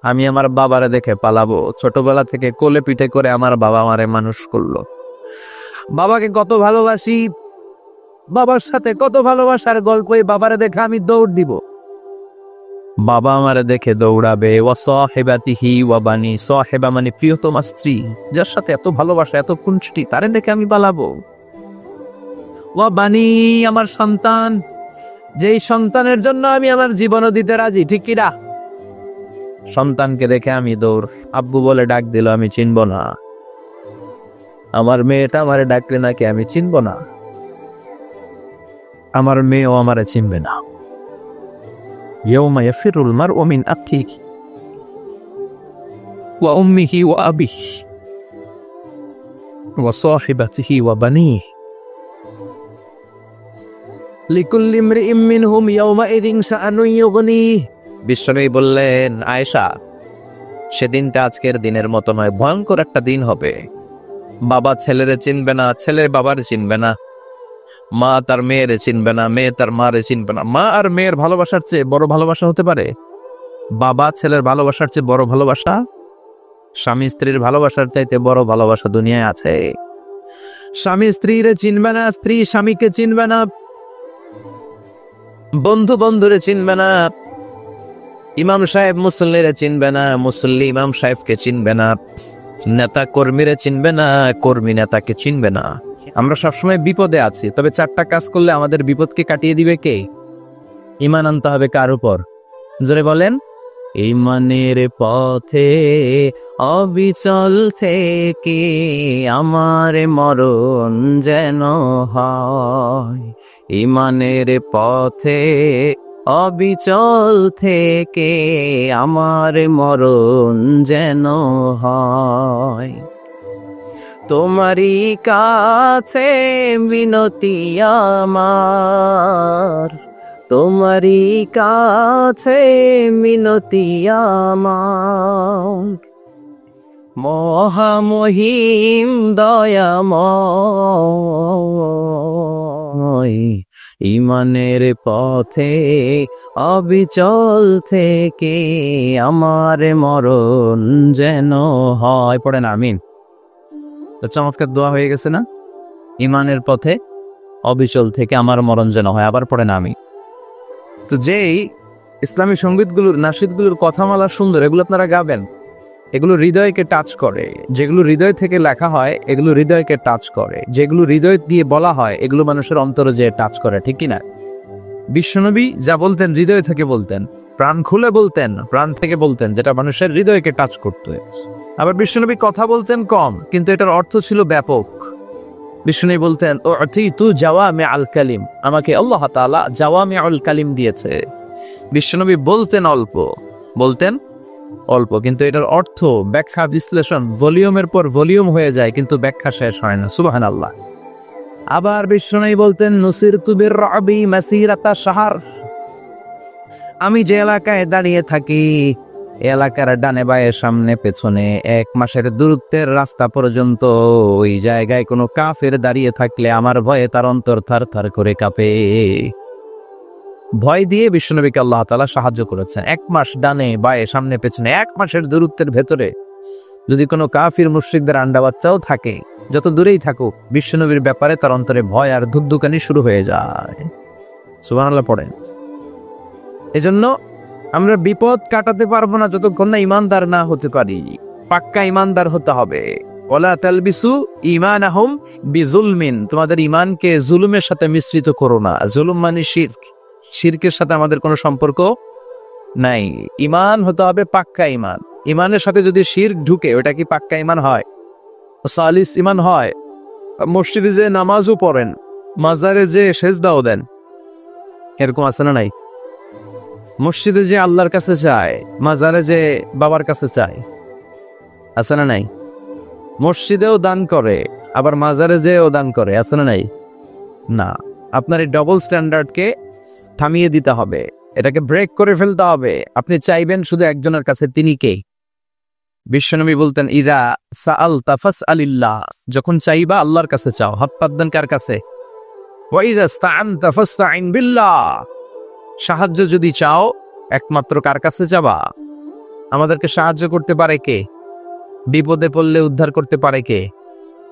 আমি আমার বাবারে দেখে পালাবো। ছোটবেলা থেকে কোলে পিঠে করে আমার বাবা আমারে মানুষ করলো। বাবাকে কত ভালোবাসি, বাবার সাথে কত ভালোবাসার গল্প, এই বাবারে দেখে আমি দৌড় দিব। বাবা আমারে দেখে দৌড়াবে। ওয়া সাহিবাতিহি ওয়া বানি, সাহিবা মানে প্রিয়তমা স্ত্রী, যার সাথে এত ভালোবাসা এত খুনসুটি, তারে দেখে আমি পালাবো। ওয়া বানি, আমার সন্তান, যেই সন্তানের জন্য আমি আমার জীবনও দিতে রাজি, ঠিক কিনা? সন্তানকে দেখে আমি দৌড়। আব্বু বলে ডাক দিল, আমি চিনব না। আমার মেয়েটা আমারে ডাকলে নাকি আমি চিনব না, আমার মেয়েও আমারে চিনবে না। ইয়াউমা ইয়াফিরুল মারউ মিন আখিহি ওয়া উম্মিহি ওয়া আবিহি ওয়া সাহিবাতিহি ওয়া বানিহি লিকুল্লি ইমরিইম মিনহুম ইয়াউমাইযিন শাআনুন ইউগনিহি। বিশ্বনবী বললেন, আয়েশা, সেদিনটা আজকের দিনের মতো নয়, ভয়ঙ্কর একটা দিন হবে। বাবা ছেলেরে চিনবে না, ছেলে বাবারে চিনবে না, মা তার মেয়েরে চিনবে না, মেয়ে তার মারে চিনবে না। মা আর মেয়ের ভালোবাসার চেয়ে বড় ভালোবাসা হতে পারে? বাবা ছেলের ভালোবাসার চেয়ে বড় ভালোবাসা? স্বামী স্ত্রীর ভালোবাসার চাইতে বড় ভালোবাসা দুনিয়ায় আছে? স্বামী স্ত্রীরে চিনবে না, স্ত্রী স্বামীকে চিনবে না, বন্ধু বন্ধুরে চিনবে না, ইমাম সাহেব মুসল্লিরে চিনবে না, মুসল্লি ইমাম সাহেবকে চিনবে না, নেতা কর্মীরে চিনবে না, কর্মী নেতাকে চিনবে না। আমরা সবসময় বিপদে আছি, তবে চারটা কাজ করলে আমাদের বিপদকে কাটিয়ে দিবে কে? ঈমান আনতে হবে কার উপর? জোরে বলেন। ঈমানের পথে অবিচল থেকে আমার মরণ যেন হয়। ঈমানের পথে অবিচল থেকে আমার মরণ যেন হয়। তোমারই কাছে বিনতি আমার, তোমারই কাছে মিনতি আমার। মহামহিম দয়াময়, ঈমানের পথে অবিচল থেকে আমার মরণ যেন হয়। পড়েন আমিন। চমৎকার দোয়া হয়ে গেছে না? ঈমানের পথে অবিচল থেকে আমার মরণ যেন হয়। আবার পড়েন আমিন। তো যেই ইসলামী সঙ্গীতগুলোর, নাশিদগুলোর কথামালা সুন্দর, এগুলো আপনারা গাবেন, এগুলো হৃদয়কে টাচ করে। যেগুলো হৃদয় থেকে লেখা হয় এগুলো হৃদয়কে টাচ করে। যেগুলো হৃদয় দিয়ে বলা হয় এগুলো মানুষের অন্তরে যে টাচ করে, ঠিক কিনা? বিশ্বনবী যা বলতেন হৃদয় থেকে বলতেন, প্রাণ খুলে বলতেন, প্রাণ থেকে বলতেন, যেটা মানুষের হৃদয়কে টাচ করতো। আবার বিশ্বনবী কথা বলতেন কম, কিন্তু এটার অর্থ ছিল ব্যাপক। বিষ্ণু বলতেন, ও তু জাওয়ামি আল কালিম, আমাকে আল্লাহ তাআলা জাওয়ামি আল কালিম দিয়েছে। বিশ্বনবী বলতেন অল্প, বলতেন অল্প, কিন্তু এটার অর্থ, ব্যাখ্যা, বিশ্লেষণ ভলিউমের পর ভলিউম হয়ে যায়, কিন্তু ব্যাখ্যা শেষ হয় না। সুবহানাল্লাহ। আবার বিষ্ণু বলতেন, নুসিরতু বিররাবি মাসিরাতা শাহর, আমি যে এলাকায় দাঁড়িয়ে থাকি এলাকার ডানে বায়ে সামনে পেছনে 1 মাসের দূরত্বের রাস্তা পর্যন্ত ওই জায়গায় কোনো কাফের দাঁড়িয়ে থাকলে আমার ভয়ে তার অন্তর থার থার করে কাঁপে। ভয় দিয়ে বিশ্বনবীকে আল্লাহ তাআলা সাহায্য করেছেন। 1 মাস ডানে বায়ে সামনে পেছনে 1 মাসের দূরত্বের ভেতরে যদি কোনো কাফির মুশরিকদের আন্ডা বাচ্চাও থাকে, যত দূরেই থাকুক, বিশ্বনবীর ব্যাপারে তার অন্তরে ভয় আর ধুকধুকানি শুরু হয়ে যায়। সুবহানাল্লাহ পড়েন। এজন্য আমরা বিপদ কাটাতে পারবো না যতক্ষণ না ঈমানদার না হতে পারি। পাক্কা ঈমানদার হতে হবে। ওয়ালা তালবিসু ঈমানাহুম বিযুলমিন, তোমাদের ঈমানকে জুলুমের সাথে মিশ্রিত করো না। জুলুম মানে শিরক, শিরকের সাথে আমাদের কোনো সম্পর্ক নাই। ঈমান হতে হবে পাক্কা ঈমান। ঈমানের সাথে যদি শিরক ঢুকে, ওটা কি পাক্কা ঈমান হয়? সালিস ঈমান হয়? মসজিদে যে নামাজও পড়েন, মাজারে যে সেজদাও দেন, এরকম আছে না নাই? মসজিদে যে আল্লাহর কাছে চায়, মাজারে যে বাবার কাছে চায়, আছে না নাই? মসজিদেও দান করে, আবার মাজারে যেও দান করে, আছে না নাই? না, আপনার এই ডবল স্ট্যান্ডার্ডকে থামিয়ে দিতে হবে, এটাকে ব্রেক করে ফেলতে হবে। আপনি চাইবেন শুধু একজনের কাছে, তিনি কে? বিশ্বনবী বলতেন, ইযা সাআলতা ফাসআলিল্লাহ, যখন চাইবা আল্লাহর কাছে চাও। হাত পাত দেন কার কাছে? ওয়া ইযা ইসতাআনতা ফাসতাইন বিল্লাহ, সাহায্য যদি চাও একমাত্র কার কাছে যাবা? আমাদেরকে সাহায্য করতে পারে কে? বিপদে পড়লে উদ্ধার করতে পারে কে?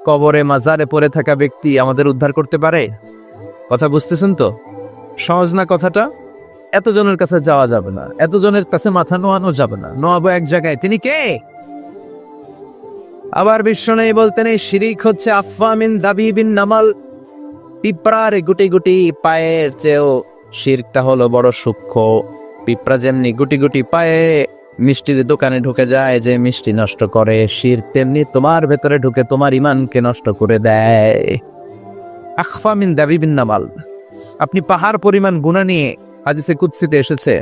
কবরে মাজারে পড়ে থাকা ব্যক্তি আমাদের উদ্ধার করতে পারে? কথা বুঝতেছেন তো? সহজ না কথাটা? এতজনের কাছে যাওয়া যাবে না, এতজনের কাছে মাথা নোয়ানো যাবে না, নোয়াবো এক জায়গায়। তিনি কে? আবার বিশ্বনবী বলতেন এই শিরিক হচ্ছে আফওয়ামিন দাবিবিন নামাল, পিঁপড়ার গুটি গুটি পায়ের চেয়েও শিরকটা হলো বড় সূক্ষ্ম। পিঁপড়া যেমনি গুটি গুটি পায়ে মিষ্টির দোকানে ঢুকে যায়, যে মিষ্টি নষ্ট করে, শিরক তেমনি তোমার ভেতরে ঢুকে তোমার ইমানকে নষ্ট করে দেয়। আখফা মিন দাবিবিন নামাল। আপনি পাহাড় পরিমাণ গুনাহ নিয়ে, হাদিসে কুদসিতে এসেছে,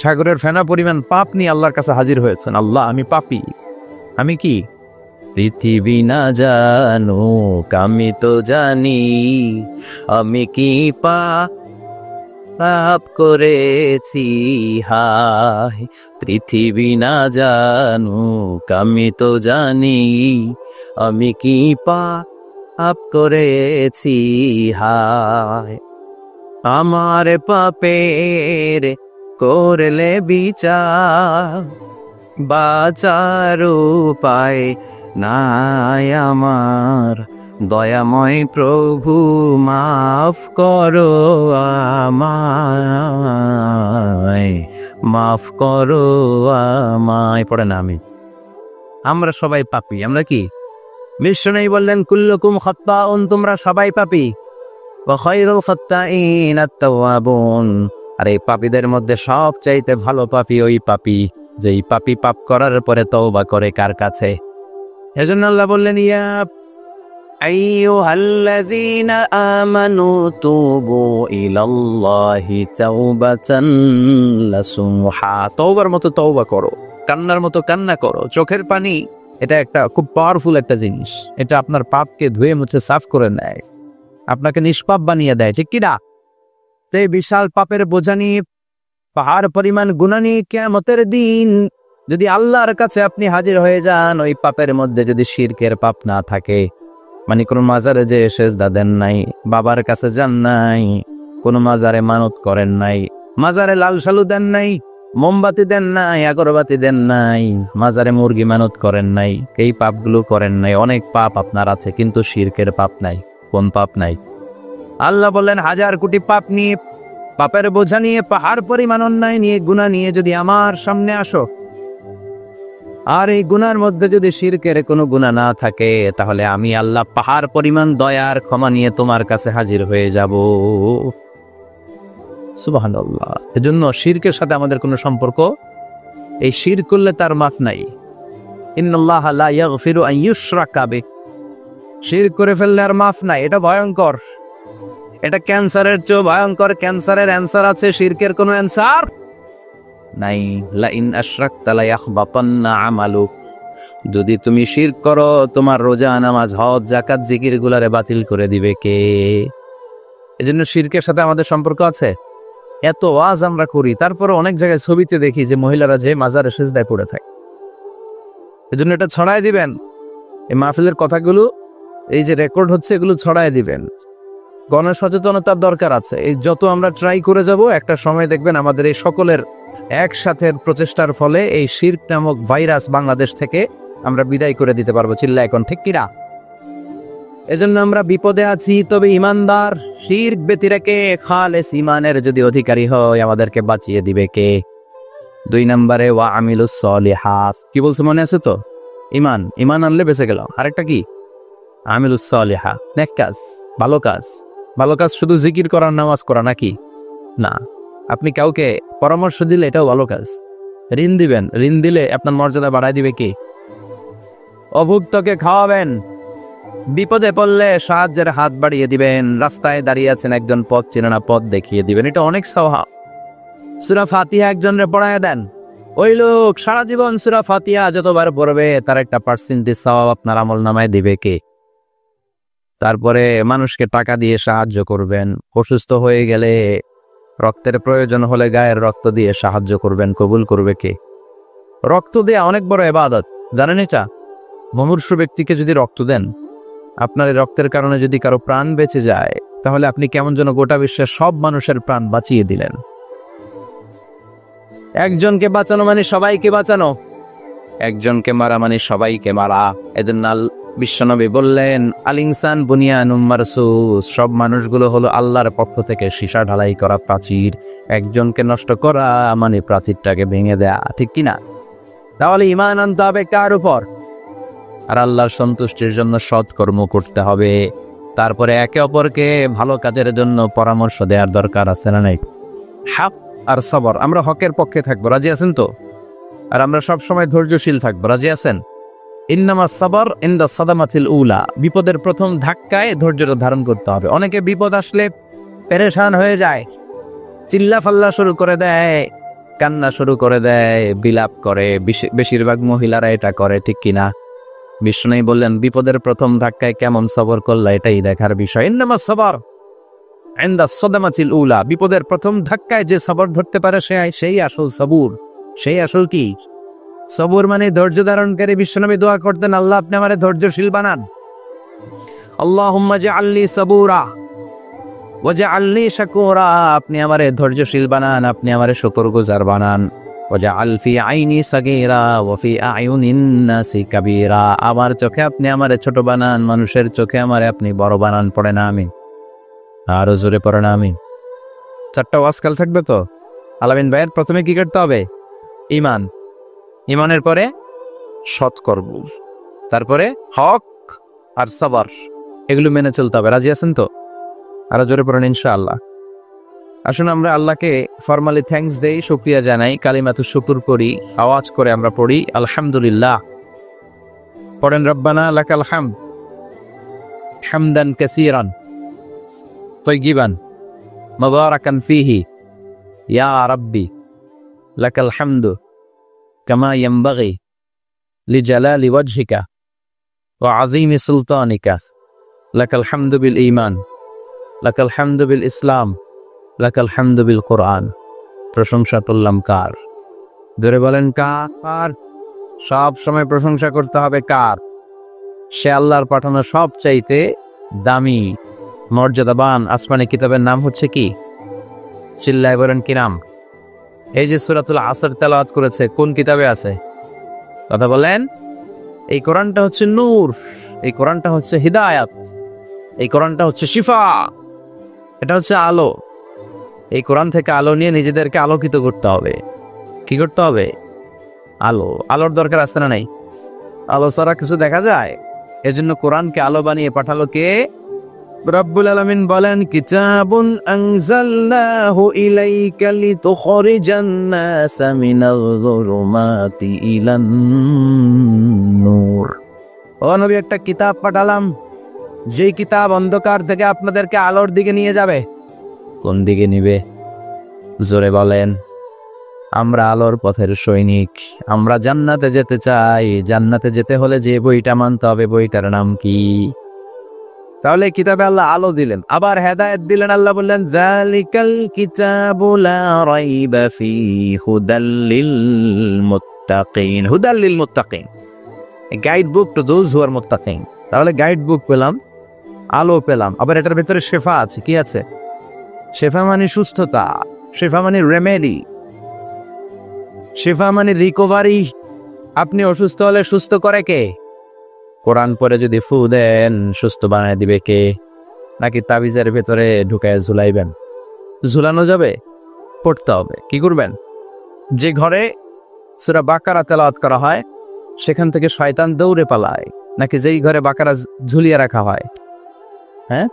সাগরের ফেনা পরিমাণ পাপ নিয়ে আল্লাহর কাছে হাজির হয়েছেন। আল্লাহ, আমি পাপী। আমি কি? পৃথিবী না জানুক আমি তো জানি, আমি কি পাপ করেছি হায়। পৃথিবী না জানুক আমি তো জানি, আমি কি পাপ করেছি হায়। আমার পাপের করলে বিচার, বাঁচার উপায় নাই আমার। দয়াময় প্রভু মাফ করো আমায়, মাফ করো আমায়। পড়ে না আমি। আমরা সবাই পাপী। আমরা কি? বিষ্ণু বললেন কুল্লুকুম খাত্তাউন, তোমরা সবাই পাপী। ওয়া খায়রুল খাত্তাইন আত-তাওয়াবুন, আর এই পাপীদের মধ্যে সবচাইতে ভালো পাপী ওই পাপী যেই পাপী পাপ করার পরে তওবা করে কার কাছে? এজন্য আল্লাহ বললেন ইয়া আইয়ুহাল্লাযীনা আমানু তুবু ইলাল্লাহি তাওবাতান নাসুহা। তওবার মতো তওবা করো, কান্নার মতো কান্না করো। চোখের পানি এটা একটা খুব পাওয়ারফুল একটা জিনিস। এটা আপনার পাপকে ধুয়ে মুছে সাফ করে নেয়, আপনাকে নিষ্পাপ বানিয়ে দেয়, ঠিক কিনা? এই বিশাল পাপের বোঝা নিয়ে, পাহাড় পরিমাণ গুনাহ নিয়ে কিয়ামতের দিন যদি আল্লাহর কাছে আপনি হাজির হয়ে যান, ওই পাপের মধ্যে যদি শিরকের পাপ না থাকে, মানে কোনো মাজারে যে সেজদা দেন নাই, বাবার কাছে যান নাই, কোনো মাজারে মানত করেন নাই, মাজারে লাল সালু দেন নাই, মোমবাতি দেন নাই, আগরবাতি দেন নাই, মাজারে মুরগি মানত করেন নাই, এই পাপগুলো করেন নাই। অনেক পাপ আপনার আছে, কিন্তু শিরকের পাপ নাই। কোন পাপ নাই? আল্লাহ বললেন হাজার কোটি পাপ নিয়ে, পাপের বোঝা নিয়ে, পাহাড় পরিমাণ অন্যায় নিয়ে, গুনাহ নিয়ে যদি আমার সামনে আসো, আর এই গুনার মধ্যে যদি শিরকের কোনো গুনাহ না থাকে, তাহলে আমি আল্লাহ পাহাড় পরিমাণ দয়ার ক্ষমা নিয়ে তোমার কাছে হাজির হয়ে যাব। সুবহানাল্লাহ। এজন্য শিরকের সাথে আমাদের কোনো সম্পর্ক, এই শিরক করলে তার মাফ নাই। ইন্নাল্লাহা লা ইয়াগফিরু আন ইউশরাকা বিহি, শিরক করে ফেললে আর মাফ নাই। এটা ভয়ঙ্কর, এটা ক্যান্সারের চেয়ে ভয়ঙ্কর। ক্যান্সারের অ্যান্সার আছে, শিরকের কোনো অ্যান্সার নাই। লা ইন আশরাকতা লা ইয়াহবাতান্না আমালুক, যদি তুমি শিরক করো, তোমার রোজা, নামাজ, হজ, যাকাত, জিকির গুলারে বাতিল করে দিবে কে? এজন্য শিরকের সাথে আমাদের সম্পর্ক আছে। এত ওয়াজ আমরা করি, তারপরে অনেক জায়গায় ছবিতে দেখি যে মহিলারা যে মাজারে সিজদায় পড়ে থাকে। এজন্য এটা ছড়ায় দিবেন, এই মাহফিলের কথাগুলো, এই যে রেকর্ড হচ্ছে, এগুলো ছড়ায় দিবেন। গণসচেতনতার দরকার আছে। এই যত আমরা ট্রাই করে যাব, একটা সময় দেখবেন আমাদের এই সকলের একসাথে প্রচেষ্টার ফলে এই শিরক নামক ভাইরাস বাংলাদেশ থেকে আমরা বিদায় করে দিতে পারবো। চিল্লা এখন, ঠিক কিনা? এজন্য আমরা বিপদে আছি, তবে ইমানদার। শিরক ব্যতি রেখে খালেস ইমানের যদি অধিকারী হয়, আমাদেরকে বাঁচিয়ে দিবে কে? 2 নম্বরে ওয়া আমিলুস সলিহাত। কি বলছে মনে আছে তো? ইমান, ইমান আনলে বেঁচে গেল। আরেকটা কি? আমিলুস সলিহা, নেক কাজ, ভালো কাজ। ভালো কাজ শুধু জিকির করা, নামাজ করা নাকি? না। আপনি কাউকে পরামর্শ দিলে এটাও ভালো কাজ। ঋণ দিবেন, ঋণ দিলে আপনার মর্যাদা বাড়ায় দিবে কি? অভুক্তকে খাওয়াবেন, বিপদে পড়লে সাহায্যের হাত বাড়িয়ে দিবেন, রাস্তায় দাঁড়িয়ে আছেন একজন পথ চেনে না, পথ দেখিয়ে দিবেন, এটা অনেক সওয়াব। সূরা ফাতিহা একজনরে পড়ায় দেন, ওই লোক সারা জীবন সূরা ফাতিহা যতবার পড়বে তার একটা পার্সেন্টেজ সওয়াব আপনার আমলনামায় দিবে কে? তারপরে মানুষকে টাকা দিয়ে সাহায্য করবেন, অসুস্থ হয়ে গেলে, রক্তের প্রয়োজন হলে গায়ের রক্ত দিয়ে সাহায্য করবেন, কবুল করবে কে? রক্ত দেয়া অনেক বড় ইবাদত, জানেন এটা? মুমূর্ষু ব্যক্তিকে যদি রক্ত দেন, আপনার এই রক্তের কারণে যদি কারো প্রাণ বেঁচে যায়, তাহলে আপনি কেমন যেন গোটা বিশ্বের সব মানুষের প্রাণ বাঁচিয়ে দিলেন। একজনকে বাঁচানো মানে সবাইকে বাঁচানো, একজনকে মারা মানে সবাইকে মারা। এজন্য বিশ্বনবী বললেন, আল ইনসান বুনিয়ানুম মারসুস, সব মানুষগুলো হলো আল্লাহর পক্ষ থেকে সীসা ঢালাই করা প্রাচীর। একজনকে নষ্ট করা মানে প্রাচীরটাকে ভেঙে দেয়া, ঠিক কিনা? তাহলে ঈমান আনতে হবে কার উপর? আর আল্লাহর সন্তুষ্টির জন্য সৎকর্ম করতে হবে। তারপরে একে অপরকে ভালো কাজের জন্য পরামর্শ দেওয়ার দরকার আছে না নাই? হক আর সবর, আমরা হকের পক্ষে থাকবো, রাজি আছেন তো? আর আমরা সব সময় ধৈর্যশীল থাকবো, রাজি আছেন? ইন্নামা সাবর ইনদা সাদামাতিল উলা, বিপদের প্রথম ধাক্কায় ধৈর্যটা ধারণ করতে হবে। অনেকে বিপদ আসলে পেরেশান হয়ে যায়, চিল্লা ফাল্লা শুরু করে দেয়, কান্না শুরু করে দেয়, বিলাপ করে। বেশিরভাগ মহিলারা এটা করে, ঠিক কিনা? বিষ্ণু বললেন, বিপদের প্রথম ধাক্কায় কেমন সবর করলা এটাই দেখার বিষয়। ইন্নামা সাবর ইনদা সাদামাতিল উলা, বিপদের প্রথম ধাক্কায় যে সবর ধরতে পারে সেই আসল সবুর, সেই আসল কি সবুর মানে ধৈর্য ধারণকারী। বিশ্বনবী দোয়া করতেন, আল্লাহ আপনি আমারে ধৈর্যশীল বানান। আল্লাহুম্মা জাআলনি সাবুরা ওয়া জাআলনি শাকুরা, আপনি আমারে ধৈর্যশীল বানান, আপনি আমারে শুকরগুজার বানান। ওয়া জাআল ফি আইনি সাগীরা ওয়া ফি আয়ুনিন নাসি কাবীরা, আমার চোখে আপনি আমারে ছোট বানান, মানুষের চোখে আমারে আপনি বড় বানান। পড়ে না আমিন? আরো জোরে পড়ে না আমিন? চারটা ওয়াজকাল থাকবে তো। আলামিন ভাইয়ের প্রথমে কি করতে হবে? ঈমান, ঈমানের পরে সৎকর্ম, তারপরে হক আর সবর, এগুলো মেনে চলতে হবে। রাজি আছেন তো? আরো জোরে পড়েন ইনশাআল্লাহ। আসুন আমরা আল্লাহকে ফরমালি থ্যাঙ্কস দেই, শুকরিয়া জানাই, কালিমাতুশ শুকর করি, আওয়াজ করে আমরা পড়ি আলহামদুলিল্লাহ। পড়েন, রব্বানা লাকাল হামদ হামদান কাসীরান তাইয়িবান মুবারাকান ফীহি ইয়া রাব্বি লাকাল হামদু কামা ইয়ানবাগি লিজালালি ওয়াজহিকা ওয়া আযীমি সুলতানিকা লাকাল হামদু বিল ঈমান লাকাল হামদু বিল ইসলাম লাকাল হামদু বিল কোরআন। প্রশংসা করলাম কার? ধরে বলেন কার? সব সময় প্রশংসা করতে হবে কার? সে আল্লাহর পাঠানো সবচাইতে দামি মর্যাদাবান আসমানি কিতাবের নাম হচ্ছে কি? চিল্লায় বলেন কি নাম? এই যে সূরাতুল আসর তেলাওয়াত করেছে, কোন কিতাবে আছে? কথা বলেন। এই কোরআনটা হচ্ছে নূর, এই কোরআনটা হচ্ছে হিদায়াত, এই কোরআনটা হচ্ছে শিফা, এটা হচ্ছে আলো। এই কোরআন থেকে আলো নিয়ে নিজেদেরকে আলোকিত করতে হবে। কি করতে হবে? আলো। আলোর দরকার আছে না নাই? আলো ছাড়া কিছু দেখা যায়? এজন্য কোরআনকে আলো বানিয়ে পাঠালো কে? রব্বুল আলামিন বলেন, কিতাবুন আনজালনাহু ইলাইকা লিতুখরিজান নাসা মিনাল যুলুমাতি ইলান নূর। ও নবী, একটা কিতাব পাঠালাম, যেই কিতাব অন্ধকার থেকে আপনাদেরকে আলোর দিকে নিয়ে যাবে। কোন দিকে নিবে? জোরে বলেন। আমরা আলোর পথের সৈনিক, আমরা জান্নাতে যেতে চাই। জান্নাতে যেতে হলে যে বইটা মানতে হবে, বইটার নাম কি? তাহলে কিতাবে আল্লাহ আলো দিলেন, আবার হেদায়েত দিলেন। আল্লাহ বললেন, যালিকাল কিতাবু লা রাইবা ফীহি হুদাল লিল মুত্তাকিন। হুদাল লিল মুত্তাকিন, guide book to those who are মুত্তাকিন। তাহলে গাইড বুক পেলাম, আলো পেলাম, আবার এটার ভিতরে শেফা আছে। কি আছে? শেফা মানে সুস্থতা, শেফা মানে রেমেডি, শেফা মানে রিকভারি। আপনি অসুস্থ হলে সুস্থ করে কে? কোরআন পরে যদি ফু দেন, সুস্থ বানায় দিবে কে? নাকি তাবিজের ভেতরে ঢুকায় ঝুলাইবেন? ঝুলানো যাবে? পড়তে হবে। কি করবেন? যে ঘরে সূরা বাকারা তেলাওয়াত করা হয় সেখান থেকে শয়তান দৌড়ে পালায়, নাকি যেই ঘরে বাকারা ঝুলিয়ে রাখা হয়? হ্যাঁ,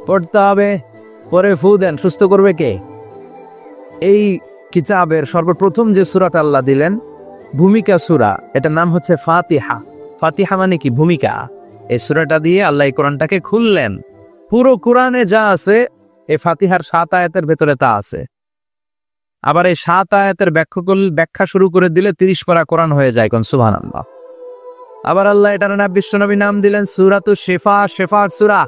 পড়তে হবে। পরে ফু দেন, সুস্থ করবে কে? এই কিতাবের সর্বপ্রথম যে সূরাটা আল্লাহ দিলেন, ভূমিকা সূরা, এটার নাম হচ্ছে ফাতিহা। ফাতিহা মানে কি? ভূমিকা। এই সূরাটা দিয়ে আল্লাহ এই কোরআনটাকে খুললেন। পুরো কোরআনে যা আছে এই ফাতিহার 7 আয়াতের ভেতরে তা আছে। আবার এই 7 আয়াতের ব্যাখ্যা শুরু করে দিলে 30 পারা কোরআন হয়ে যায়। কোন সুবহানাল্লাহ। আবার আল্লাহ এটার নাম বিশ্বনবী নাম দিলেন সূরাতুশ শিফা, শিফার সূরা।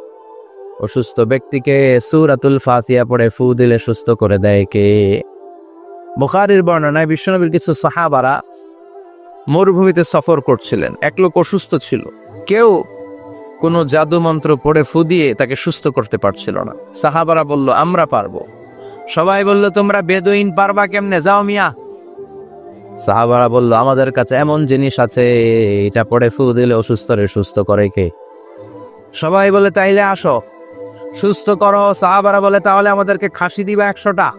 অসুস্থ ব্যক্তিকে সূরাতুল ফাতিহা পড়ে ফু দিলে সুস্থ করে দেয় কে? বুখারীর বর্ণনায় বিশ্বনবীর কিছু সাহাবারা মরুভূমিতে সফর করছিলেন। এক লোক অসুস্থ ছিল, কেউ কোনো জাদু মন্ত্র পড়ে ফু দিয়ে তাকে সুস্থ করতে পারছিল না। সাহাবারা বলল, আমরা পারবো। সবাই বলল, তোমরা বেদুইন, পারবা কেমনে? যাও মিয়া, সাহাবারা বলল, আমাদের কাছে এমন জিনিস আছে, এটা পড়ে ফু দিলে অসুস্থরে সুস্থ করে কে? সবাই বলে তাইলে আসো সুস্থ করো। সাহাবারা বলে তাহলে আমাদেরকে খাসি দিবা 100টা,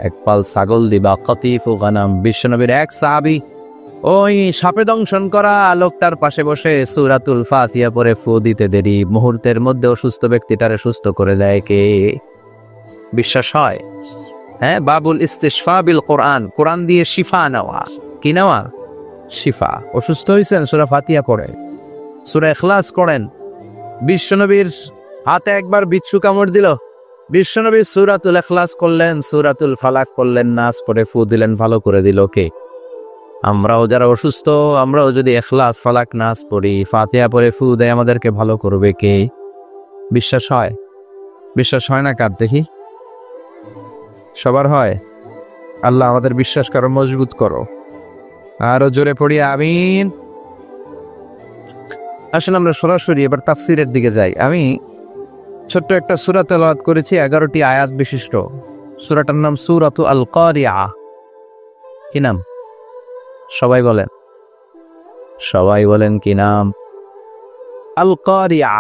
এক পাল ছাগল দিবা। কতিফু গানাম, বিশ্বনবীর এক সাহাবী ওই সাপে দংশন করা লোকটার পাশে বসে সূরাতুল ফাতিহা পড়ে ফু দিতে দেরি মুহূর্তের মধ্যে অসুস্থ ব্যক্তিটারে সুস্থ করে দেয় কে? বিশ্বাস হয়? হ্যাঁ, বাবুল ইস্তিশফা বিল কোরআন, কোরআন দিয়ে শিফা নেওয়া। কি নেওয়া? শিফা। অসুস্থ হয়েছেন, সূরা ফাতিহা পড়ে, সূরা ইখলাস করেন। বিশ্বনবীর হাতে একবার বিচ্ছু কামড় দিল, বিশ্বনবী সূরাতুল ইখলাস করলেন, সূরাতুল ফালাক করলেন, নাস পড়ে ফু দিলেন, ভালো করে দিল কে? আমরাও যারা অসুস্থ, আমরাও যদি ইখলাস ফালাক নাস পড়ি, ফাতিহা পড়ে ফু দেয়, আমাদেরকে ভালো করবে কে? বিশ্বাস হয়? বিশ্বাস হয় না কার? দেখি সবার হয়? আল্লাহ আমাদের বিশ্বাস করো, মজবুত করো। আরো জোরে পড়ি আমিন। আসলে আমরা সরাসরি এবার তাফসিরের দিকে যাই। আমি ছোট্ট একটা সূরা তেলাওয়াত করেছি, 11টি আয়াত বিশিষ্ট। সূরাটার নাম সূরাতু আল কারিয়া। কি নাম? সবাই বলেন, সবাই বলেন কি নাম? আল কারিয়া।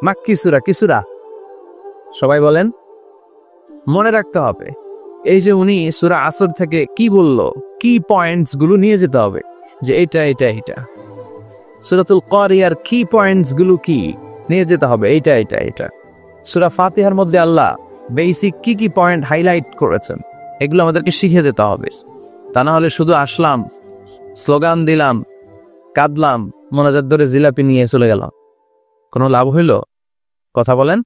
মাক্কি সূরা। কি সূরা? সবাই বলেন। মনে রাখতে হবে, এই যে উনি সূরা আসর থেকে কি বললো, কি পয়েন্টস গুলো নিয়ে যেতে হবে, যে এটা এটা এটা। সূরাতুল কারিয়ার কি পয়েন্টস গুলো কি নিয়ে যেতে হবে, এটা এটা এটা। সূরা ফাতিহার মধ্যে আল্লাহ বেসিক কি কি পয়েন্ট হাইলাইট করেছেন, এগুলো আমাদেরকে শিখে যেতে হবে। তা না হলে শুধু আসলাম, স্লোগান দিলাম, কাঁদলাম, মোনাজাত ধরে জিলাপি নিয়ে চলে গেলাম, কোনো লাভ হইল? কথা বলেন।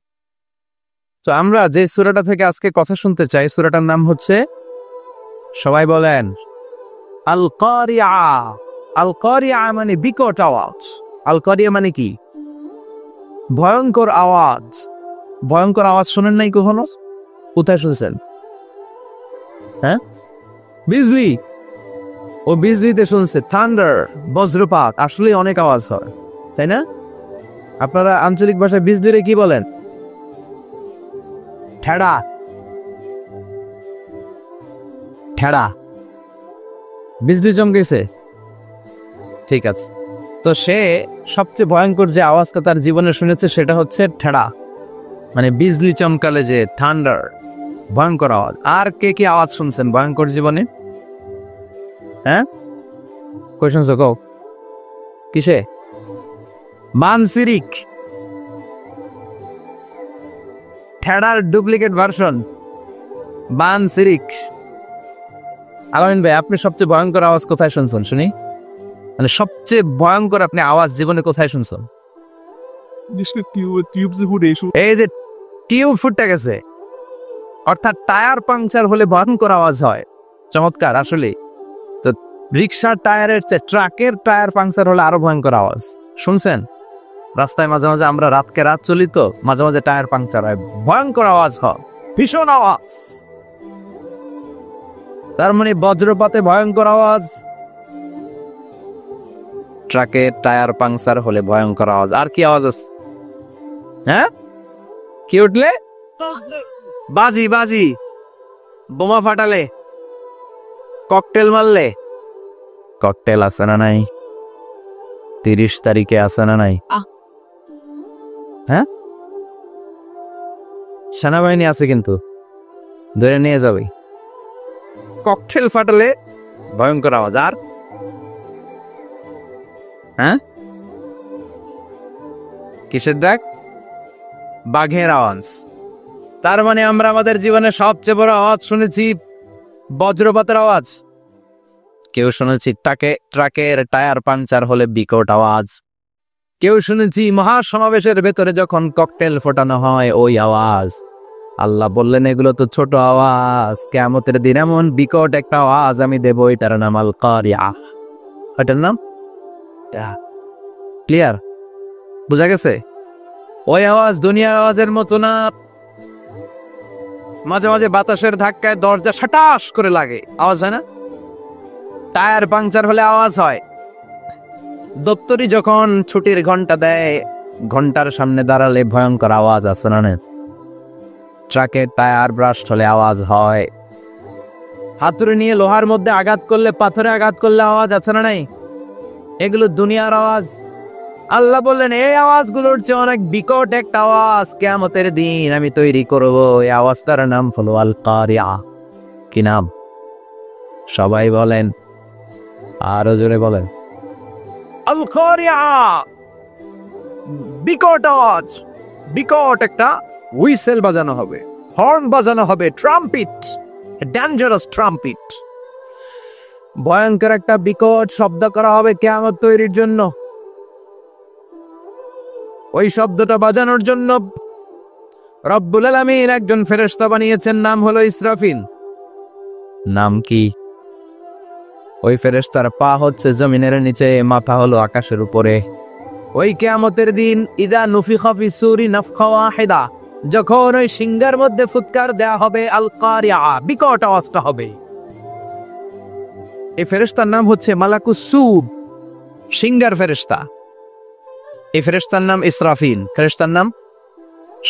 তো আমরা যে সূরাটা থেকে আজকে কথা শুনতে চাই, সূরাটার নাম হচ্ছে, সবাই বলেন, আল কারিয়া। আল কারিয়া মানে বিকট আওয়াজ। আল কারিয়া মানে কি? ভয়ঙ্কর আওয়াজ। ভয়ঙ্কর আওয়াজ শোনেন নাই কখনো? কোথায় শুনছেন? হ্যাঁ, বিজলি। ও বিজলিতে শুনছে, থান্ডার, বজ্রপাত। আসলে অনেক আওয়াজ হয়, তাই না? আপনারা আঞ্চলিক ভাষায় বিজলিরে কি বলেন? ঠেড়া। ঠেড়া। বিজলি চমকেছে, ঠিক আছে। তো সে সবচেয়ে ভয়ঙ্কর যে আওয়াজটা তার জীবনে শুনেছে সেটা হচ্ছে ঠেড়া, মানে বিজলি চমকালে যে থান্ডার, ভয়ঙ্কর আওয়াজ। আর কে কি আওয়াজ শুনছেন ভয়ঙ্কর জীবনে? হ্যাঁ, কই শুনছো? কও কিসে? মানসিরিক, ঠেড়ার ডুপ্লিকেট ভার্সন বানসিরিক। আলামিন ভাই, আপনি সবচেয়ে ভয়ঙ্কর আওয়াজ কোথায় শুনছেন শুনি? মানে সবচেয়ে ভয়ঙ্কর আপনি আওয়াজ জীবনে কোথায় শুনছেন? এই যে টিউব ফুটে গেছে, অর্থাৎ টায়ার পাংচার হলে ভয়ঙ্কর আওয়াজ হয়। চমৎকার আসলে। তো রিক্সার টায়ারের চেয়ে ট্রাকের টায়ার পাংচার হলে আরো ভয়ঙ্কর আওয়াজ শুনছেন? রাস্তায় মাঝে মাঝে আমরা রাতকে রাত চলি, তো মাঝে মাঝে টায়ার পাংচার হয়, ভয়ঙ্কর আওয়াজ হয়, ভীষণ আওয়াজ। তার মানে বজ্রপাতে ভয়ঙ্কর আওয়াজ, ট্রাকের টায়ার পাংচার হলে ভয়ঙ্কর আওয়াজ। আর কি আওয়াজ আছে? হ্যাঁ, কি উঠলে? বাজি। বাজি, বোমা ফাটালে, ককটেল মারলে। ককটেল আছে না নাই? 30 তারিখে আছে না নাই? হ্যাঁ, সেনাবাহিনী আছে, কিন্তু ধরে নিয়ে যাবে। ককটেল ফাটালে ভয়ঙ্কর আওয়াজ। আর হ্যাঁ, কিসের ডাক? বাঘের আওয়াজ। তার মানে আমরা আমাদের জীবনে সবচেয়ে বড় আওয়াজ শুনেছি বজ্রপাতের আওয়াজ। কেউ শুনেছি ট্রাকের টায়ার পাংচার হলে বিকট আওয়াজ। কেউ শুনেছি মহাসমাবেশের ভেতরে যখন ককটেল ফোটানো হয় ওই আওয়াজ। আল্লাহ বললেন এগুলো তো ছোট আওয়াজ, কিয়ামতের দিন এমন বিকট একটা আওয়াজ আমি দেব, এটার নাম আল কারিয়া। এটার নাম ক্লিয়ার? বুঝা গেছে? ওই আওয়াজ দুনিয়ার আওয়াজের মতো না। মাঝে মাঝে বাতাসের ধাক্কায় দরজা সাটাস করে লাগে, আওয়াজ হয় না? টায়ার পাংচার হলে আওয়াজ হয়। দপ্তরি যখন ছুটির ঘন্টা দেয়, ঘন্টার সামনে দাঁড়ালে ভয়ঙ্কর আওয়াজ আছে না? ট্রাকের টায়ার ব্রাস্ট হলে আওয়াজ হয়। হাতুড়ি নিয়ে লোহার মধ্যে আঘাত করলে, পাথরে আঘাত করলে আওয়াজ আছে না নাই? এগুলো দুনিয়ার আওয়াজ। আল্লাহ বললেন এই আওয়াজগুলোর চেয়ে অনেক বিকট একটা আওয়াজ কিয়ামতের দিন আমি তৈরি করব। এই আওয়াজটার নাম হলো আল কারিয়া। কি নাম? সবাই বলেন, আরো জোরে বলেন, আল কারিয়া। বিকট আওয়াজ, বিকট একটা হুইসেল বাজানো হবে, হর্ন বাজানো হবে, ট্রাম্পিট, ডেঞ্জারাস ট্রাম্পিট। ভয়ঙ্কর একটা বিকট শব্দ করা হবে কিয়ামত তৈরির জন্য। ওই শব্দটা বাজানোর জন্য রব্বুল আলামিন একজন ফেরেশতা বানিয়েছেন, নাম হলো ইসরাফিল। নাম কি? ওই ফেরেশতার পা হচ্ছে জমিনের নিচে, মাথা হলো আকাশের উপরে। ওই কিয়ামতের দিন ইদা নুফিখা ফিস সূরি নাফখা ওয়াহিদা, যখন ওই সিংহার মধ্যে ফুৎকার দেয়া হবে, আল কারিয়া, বিকট আওয়াজটা হবে। এই ফেরেশতার নাম হচ্ছে মালাকুস সুব, সিংহার ফেরেশতা। এই ফেরেশতার নাম ইসরাফিল। ফেরেশতার নাম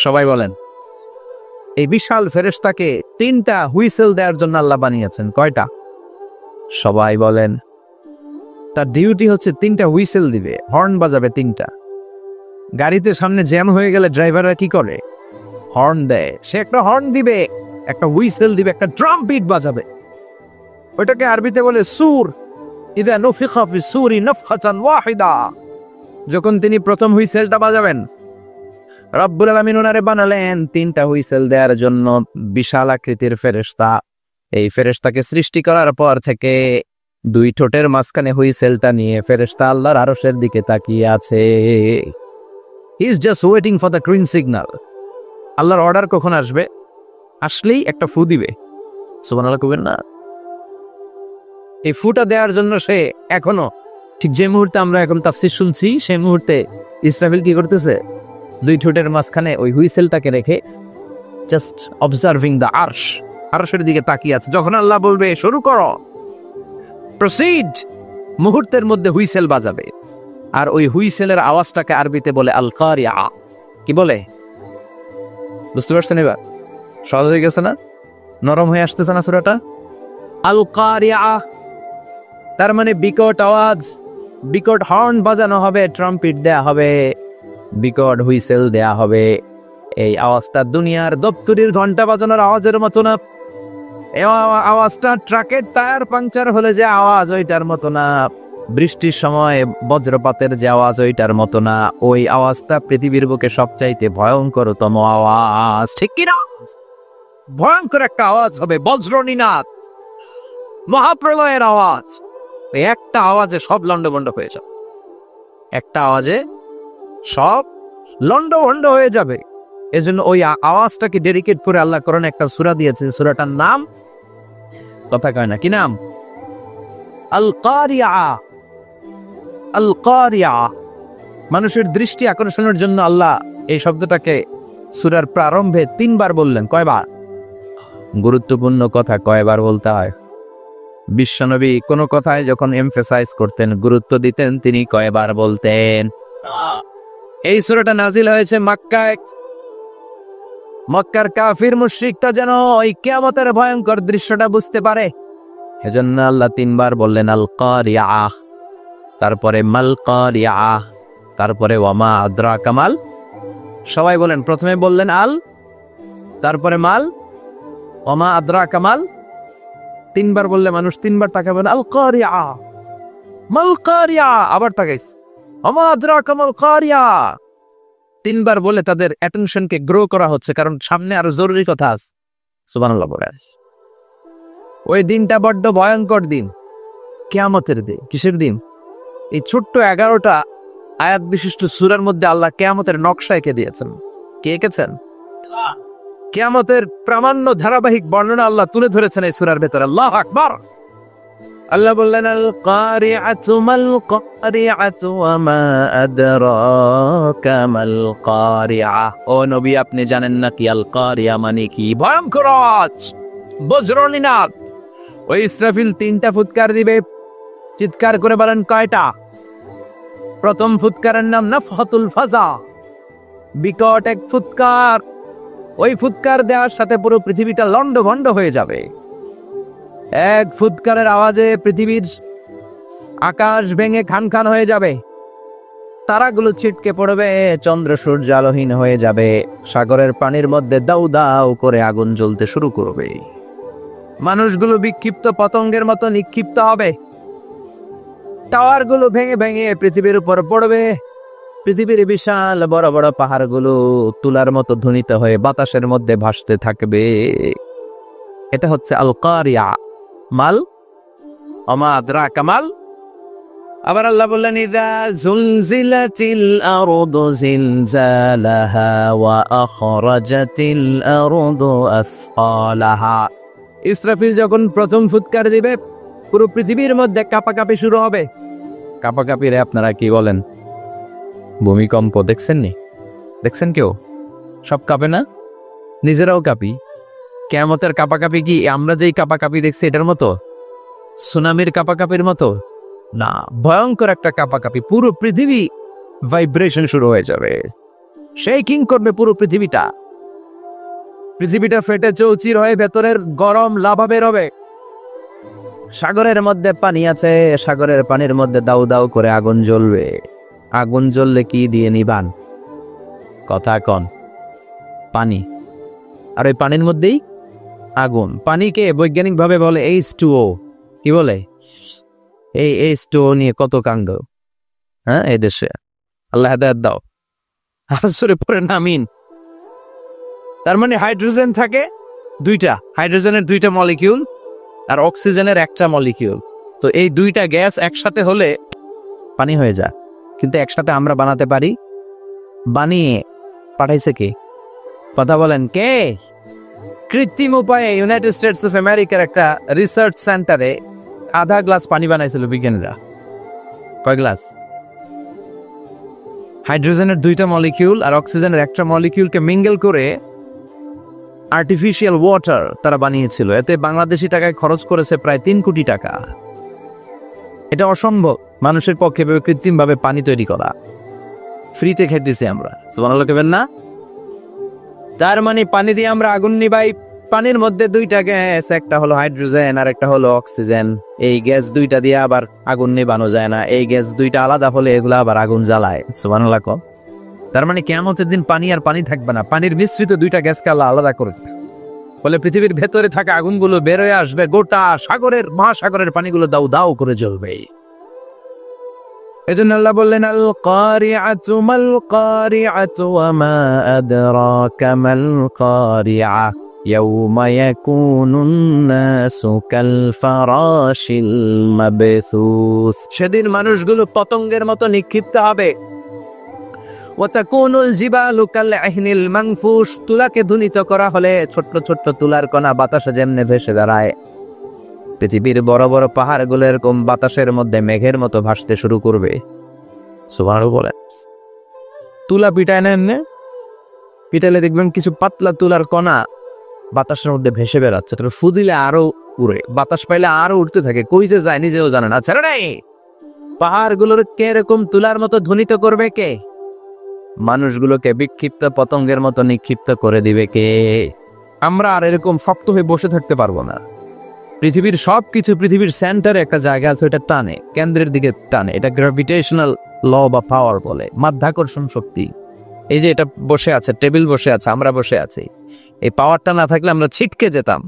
সবাই বলেন। এই বিশাল ফেরেশতাকে 3টা হুইসেল দেওয়ার জন্য আল্লাহ বানিয়েছেন। কয়টা? সবাই বলেন। তার ডিউটি হচ্ছে 3টা হুইসেল দিবে, হর্ন বাজাবে 3টা। গাড়িতে সামনে জ্যাম হয়ে গেলে ড্রাইভাররা কি করে? হর্ন দেয়। সে একটা হর্ন দিবে, একটা হুইসেল দিবে, একটা ড্রাম বিট বাজাবে। ওইটাকে আরবিতে বলে সুর। ইদা নুফিখা ফিস সূরি নাফখাতান ওয়াহিদা, যখন তিনি প্রথম হুইসেলটা বাজাবেন, রব্বুল আলামিন ওনারে বানালেন 3টা হুইসেল দেওয়ার জন্য বিশাল আকৃতির ফেরেশতা। এই ফেরেশতাকে সৃষ্টি করার পর থেকে 2 ঠোঁটের মাঝখানে হুইসেলটা নিয়ে ফেরেশতা আল্লাহর আরশের দিকে তাকিয়ে আছে। He is just waiting for the green signal. আল্লাহর অর্ডার কখন আসবে? আসলেই একটা ফু দিবে। সুবহানাল্লাহ কইবেন না? এই ফুটা দেওয়ার জন্য সে এখনো, ঠিক যে মুহূর্তে আমরা এখন তাফসীর শুনছি, সেই মুহূর্তে ইসরাফিল কি করতেছে? 2 ঠোঁটের মাঝখানে ওই হুইসেলটাকে রেখে জাস্ট অবজার্ভিং দ্য আরশ, আরশের দিকে তাকিয়ে আছে। যখন আল্লাহ বলবে শুরু করো, প্রসিড, মুহূর্তের মধ্যে হুইসেল বাজাবে। আর ওই হুইসেলের আওয়াজটাকে আরবিতে বলে আল কারিয়া। কি বলে? বুঝতে পারছেন এবার? সহজ হয়ে গেছে না? নরম হয়ে আসতেছে না সূরাটা? আল কারিয়া তার মানে বিকট আওয়াজ, বিকট হর্ন বাজানো হবে, ট্রাম্পিট দেয়া হবে, বিকট হুইসেল দেয়া হবে। এই আওয়াজটা দুনিয়ার দপ্তরির ঘন্টা বাজানোর আওয়াজের মতো না। এই আওয়াজটা ট্রাকের টায়ার পাংচার হলে যে আওয়াজ, ওইটার মতো না। বৃষ্টির সময় বজ্রপাতের যে আওয়াজ, ওইটার মতো না। ওই আওয়াজটা পৃথিবীর বুকে সবচাইতে ভয়ঙ্করতম আওয়াজ। ঠিক কিনা? ভয়ঙ্কর একটা আওয়াজ হবে, বজ্রনিনাদ, মহাপ্রলয়ের আওয়াজ। একটা আওয়াজে সব লন্ডভন্ড হয়ে যাবে। একটা আওয়াজে সব লন্ডভন্ড হয়ে যাবে। এজন্য ওই আওয়াজটাকে ডেডিকেট করে আল্লাহ কোরআনে একটা সূরা দিয়েছে। সূরাটার নাম, কথা কয় না, কি নাম? আল কারিয়া। আল কারিয়া। মানুষের দৃষ্টি আকর্ষণের জন্য আল্লাহ এই শব্দটাকে সূরার প্রারম্ভে 3 বার বললেন। কয়বার? গুরুত্বপূর্ণ কথা কয়বার বলতে হয়? বিশ্বনবী কোন কথায় যখন এমফেসাইজ করতেন, গুরুত্ব দিতেন, তিনি কয়বার বলতেন? এই সূরাটা নাজিল হয়েছে মক্কায়। মক্কার কাফির মুশরিকটা যেন ওই কিয়ামতের ভয়ঙ্কর দৃশ্যটা বুঝতে পারে, এজন্য আল্লাহ 3 বার বললেন আল কারিয়া, তারপরে মাল কারিয়া, তারপরে ওয়ামা আদরাকা মাল। সবাই বলেন। প্রথমে বললেন আল, তারপরে মাল, ওয়ামা আদরাকা মাল। 3 বার বললে মানুষ 3 বার তাকাবে না। আল কারিয়া, মাল কারিয়া, আবার তাকাইছে, ওয়ামা আদরাকা মাল কারিয়া। 3 বার বলে তাদের অ্যাটেনশনকে গ্রো করা হচ্ছে, কারণ সামনে আরো জরুরি কথা আছে। সুবহানাল্লাহ বলেন। ওই দিনটা বড্ড ভয়ঙ্কর দিন, কিয়ামতের দিন। কিসের দিন? এই ছোট্ট 11টা আয়াত বিশিষ্ট সূরার মধ্যে আল্লাহ কিয়ামতের নকশা এঁকে দিয়েছেন। কে এঁকেছেন? কিয়ামতের প্রামাণ্য ধারাবাহিক বর্ণনা আল্লাহ তুলে ধরেছেন এই সূরার ভেতরে। আল্লাহু আকবার। আল্লাহ বললেন আল কারিআতু মাল কারিআতু ওয়া মা আদরাকা মাল কারিআ। ও নবী, আপনি জানেন না কি আল কারিয়া মানে কি? ভয়ঙ্কর আওয়াজ, বজ্রনিনাদ। ওই ইসরাফিল 3টা ফুৎকার দিবে। চিৎকার করে বলেন কয়টা? প্রথম ফুৎকারের নাম নাফহাতুল ফাজা, বিকট এক ফুৎকার। ওই ফুৎকার দেওয়ার সাথে পুরো পৃথিবীটা লন্ডভন্ড হয়ে যাবে। এক ফুৎকারের আওয়াজে পৃথিবীর আকাশ ভেঙে খান খান হয়ে যাবে, তারাগুলো ছিটকে পড়বে, চন্দ্র সূর্য আলোহীন হয়ে যাবে, সাগরের পানির মধ্যে দাউ দাউ করে আগুন জ্বলতে শুরু করবে, মানুষগুলো বিক্ষিপ্ত পতঙ্গের মতো নিক্ষিপ্ত হবে, টাওয়ারগুলো ভেঙে ভেঙে পৃথিবীর উপর পড়বে, পৃথিবীর বিশাল বড় বড় পাহাড়গুলো তুলার মতো ধ্বনিত হয়ে বাতাসের মধ্যে ভাসতে থাকবে। এটা হচ্ছে আল কারিয়া। মাল ওমা আদরাকা মাল। আবার আল্লাহ বললেন ইযা যুলজিলাতিল আরদু জিলজালাহা ওয়া আখরাজাতিল আরদু আসকালাহা। ইসরাফিল যখন প্রথম ফুৎকার দিবে পুরো পৃথিবীর মধ্যে কাঁপাকাঁপি শুরু হবে। কাঁপাকাঁপি রে আপনারা কি বলেন? ভূমিকম্প দেখছেন নি? দেখছেন কেউ? সব কাঁপে না? নিজেরাও কাঁপি। কিয়ামতের কাঁপাকাঁপি কি আমরা যেই কাঁপাকাঁপি দেখছি এটার মতো? সুনামির কাঁপাকাঁপির মতো না, ভয়ঙ্কর একটা কাঁপাকাঁপি। পুরো পৃথিবী ভাইব্রেশন শুরু হয়ে যাবে, শেকিং করবে পুরো পৃথিবীটা। পৃথিবীটা ফেটে চৌচির হয়ে ভেতরের গরম লাভা বের হবে। সাগরের মধ্যে পানি আছে, সাগরের পানির মধ্যে দাউ দাউ করে আগুন জ্বলবে। আগুন জ্বললে কি দিয়ে নিবান? কথা কন। পানি। আর ওই পানির মধ্যেই আগুন। পানিকে বৈজ্ঞানিক ভাবে বলে H2O। কি বলে? এই H2O নিয়ে কত কাণ্ড, হ্যাঁ, এই দেশে। আল্লাহ হেদায়েত দাও। আসরে পরে নামিন। তার মানে হাইড্রোজেন থাকে দুইটা, হাইড্রোজেনের দুইটা মলিকিউল আর অক্সিজেনের একটা মলিকিউল। তো এই দুইটা গ্যাস একসাথে হলে পানি হয়ে যায়। কিন্তু একসাথে আমরা বানাতে পারি? বানিয়ে পাঠাইছে কে? কথা বলেন কে? কৃত্রিম উপায়ে ইউনাইটেড স্টেটস অফ আমেরিকার একটা রিসার্চ সেন্টারে আধা গ্লাস পানি বানাইছিল বিজ্ঞানীরা। কয় গ্লাস? হাইড্রোজেনের দুইটা মলিকিউল আর অক্সিজেনের একটা মলিকিউলকে মিঙ্গেল করে আর্টিফিশিয়াল ওয়াটার তারা বানিয়েছিল। এতে বাংলাদেশি টাকায় খরচ করেছে প্রায় 3 কোটি টাকা। এটা অসম্ভব মানুষের পক্ষে কৃত্রিম ভাবে পানি তৈরি করা। ফ্রিতে খেতেছি আমরা, সুবহানাল্লাহ কেবেন না? তার মানে পানি দিয়ে আমরা আগুন নিবাই। পানির মধ্যে দুইটা গ্যাস, একটা হলো হাইড্রোজেন আর একটা হলো অক্সিজেন। এই গ্যাস দুইটা দিয়ে আবার আগুন নিবানো যায় না। এই গ্যাস দুইটা আলাদা হলে এগুলো আবার আগুন জ্বালায়। সুবহানাল্লাহ কও। তার মানে কিয়ামতের দিন পানি আর পানি থাকবে না, পানির মিশ্রিত দুইটা গ্যাসকে আল্লাহ আলাদা করে দিবে। বলে পৃথিবীর ভেতরে থাকা আগুনগুলো বের হয়ে আসবে, গোটা সাগরের মহাসাগরের পানিগুলো দাউ দাউ করে জ্বলবে। এজন্য আল্লাহ বললেন আল কারিআতু মাল কারিআতু ওয়া মা আদরাকা মাল কারিআ ইয়াউমা ইয়াকুনুন নাসু কাল ফারাশিল মাবসুস। সেদিন মানুষগুলো পতঙ্গের মতো নিক্ষিপ্ত হবে। ওয়া তাকুনুল জিবালু কাল আহিনিল মানফুস। তুলাকে ধ্বনিত করা হলে ছোট্ট ছোট্ট তুলার কণা বাতাসে যেমনে ভেসে বেড়ায়, পৃথিবীর বড় বড় পাহাড়গুলো এরকম বাতাসের মধ্যে মেঘের মতো ভাসতে শুরু করবে। সুবহানাল্লাহ বলে। তুলা পিটায় নেন, পিটাইলে দেখবেন কিছু পাতলা তুলার কণা বাতাসের মধ্যে ভেসে বেড়াচ্ছে। ফু দিলে আরো উড়ে, বাতাস পাইলে আরো উঠতে থাকে, কই যে যায় নিজেও জানে না। ছেড়ে নাই, পাহাড়গুলোর কে এরকম তুলার মতো ধ্বনিত করবে কে? মানুষগুলোকে বিক্ষিপ্ত পতঙ্গের মতো নিক্ষিপ্ত করে দিবে কে? আমরা আর এরকম শক্ত হয়ে বসে থাকতে পারবো না। পৃথিবীর সবকিছু, পৃথিবীর সেন্টারে একটা জায়গা আছে, ওটা টানে, কেন্দ্রের দিকে টানে। এটা গ্র্যাভিটেশনাল ল বা পাওয়ার বলে, মাধ্যাকর্ষণ শক্তি। এই যে এটা বসে আছে, টেবিল বসে আছে, আমরা বসে আছি, এই পাওয়ারটা না থাকলে আমরা ছিটকে যেতাম,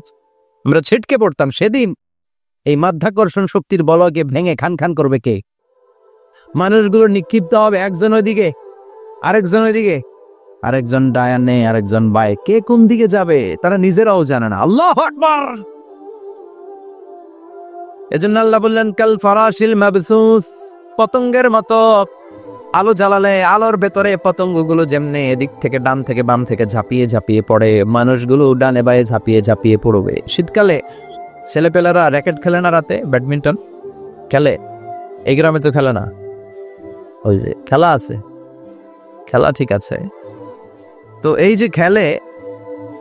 আমরা ছিটকে পড়তাম। সেদিন এই মাধ্যাকর্ষণ শক্তির বলকে ভেঙে খান খান করবে কে? মানুষগুলো নিক্ষিপ্ত হবে, একজন ওইদিকে, আরেকজন ওইদিকে, আরেকজন ডায়ানে, আরেকজন বায়ে। কে কোন দিকে যাবে তারা নিজেরাও জানে না। আল্লাহু আকবার। এজন্য আল্লাহ বললেন কাল ফারাশিল মাবসুস, পতঙ্গের মতো। আলো জ্বালালে আলোর ভেতরে পতঙ্গগুলো যেমনে এদিক থেকে ডান থেকে বাম থেকে ঝাঁপিয়ে ঝাঁপিয়ে পড়ে, মানুষগুলো ডানে বায়ে ঝাঁপিয়ে ঝাঁপিয়ে পড়বে। শীতকালে ছেলেপেলেরা র্যাকেট খেলে না, রাতে ব্যাডমিন্টন খেলে। এই গ্রামে তো খেলে না, ওই যে খেলা আছে, খেলা ঠিক আছে। তো এই যে খেলে,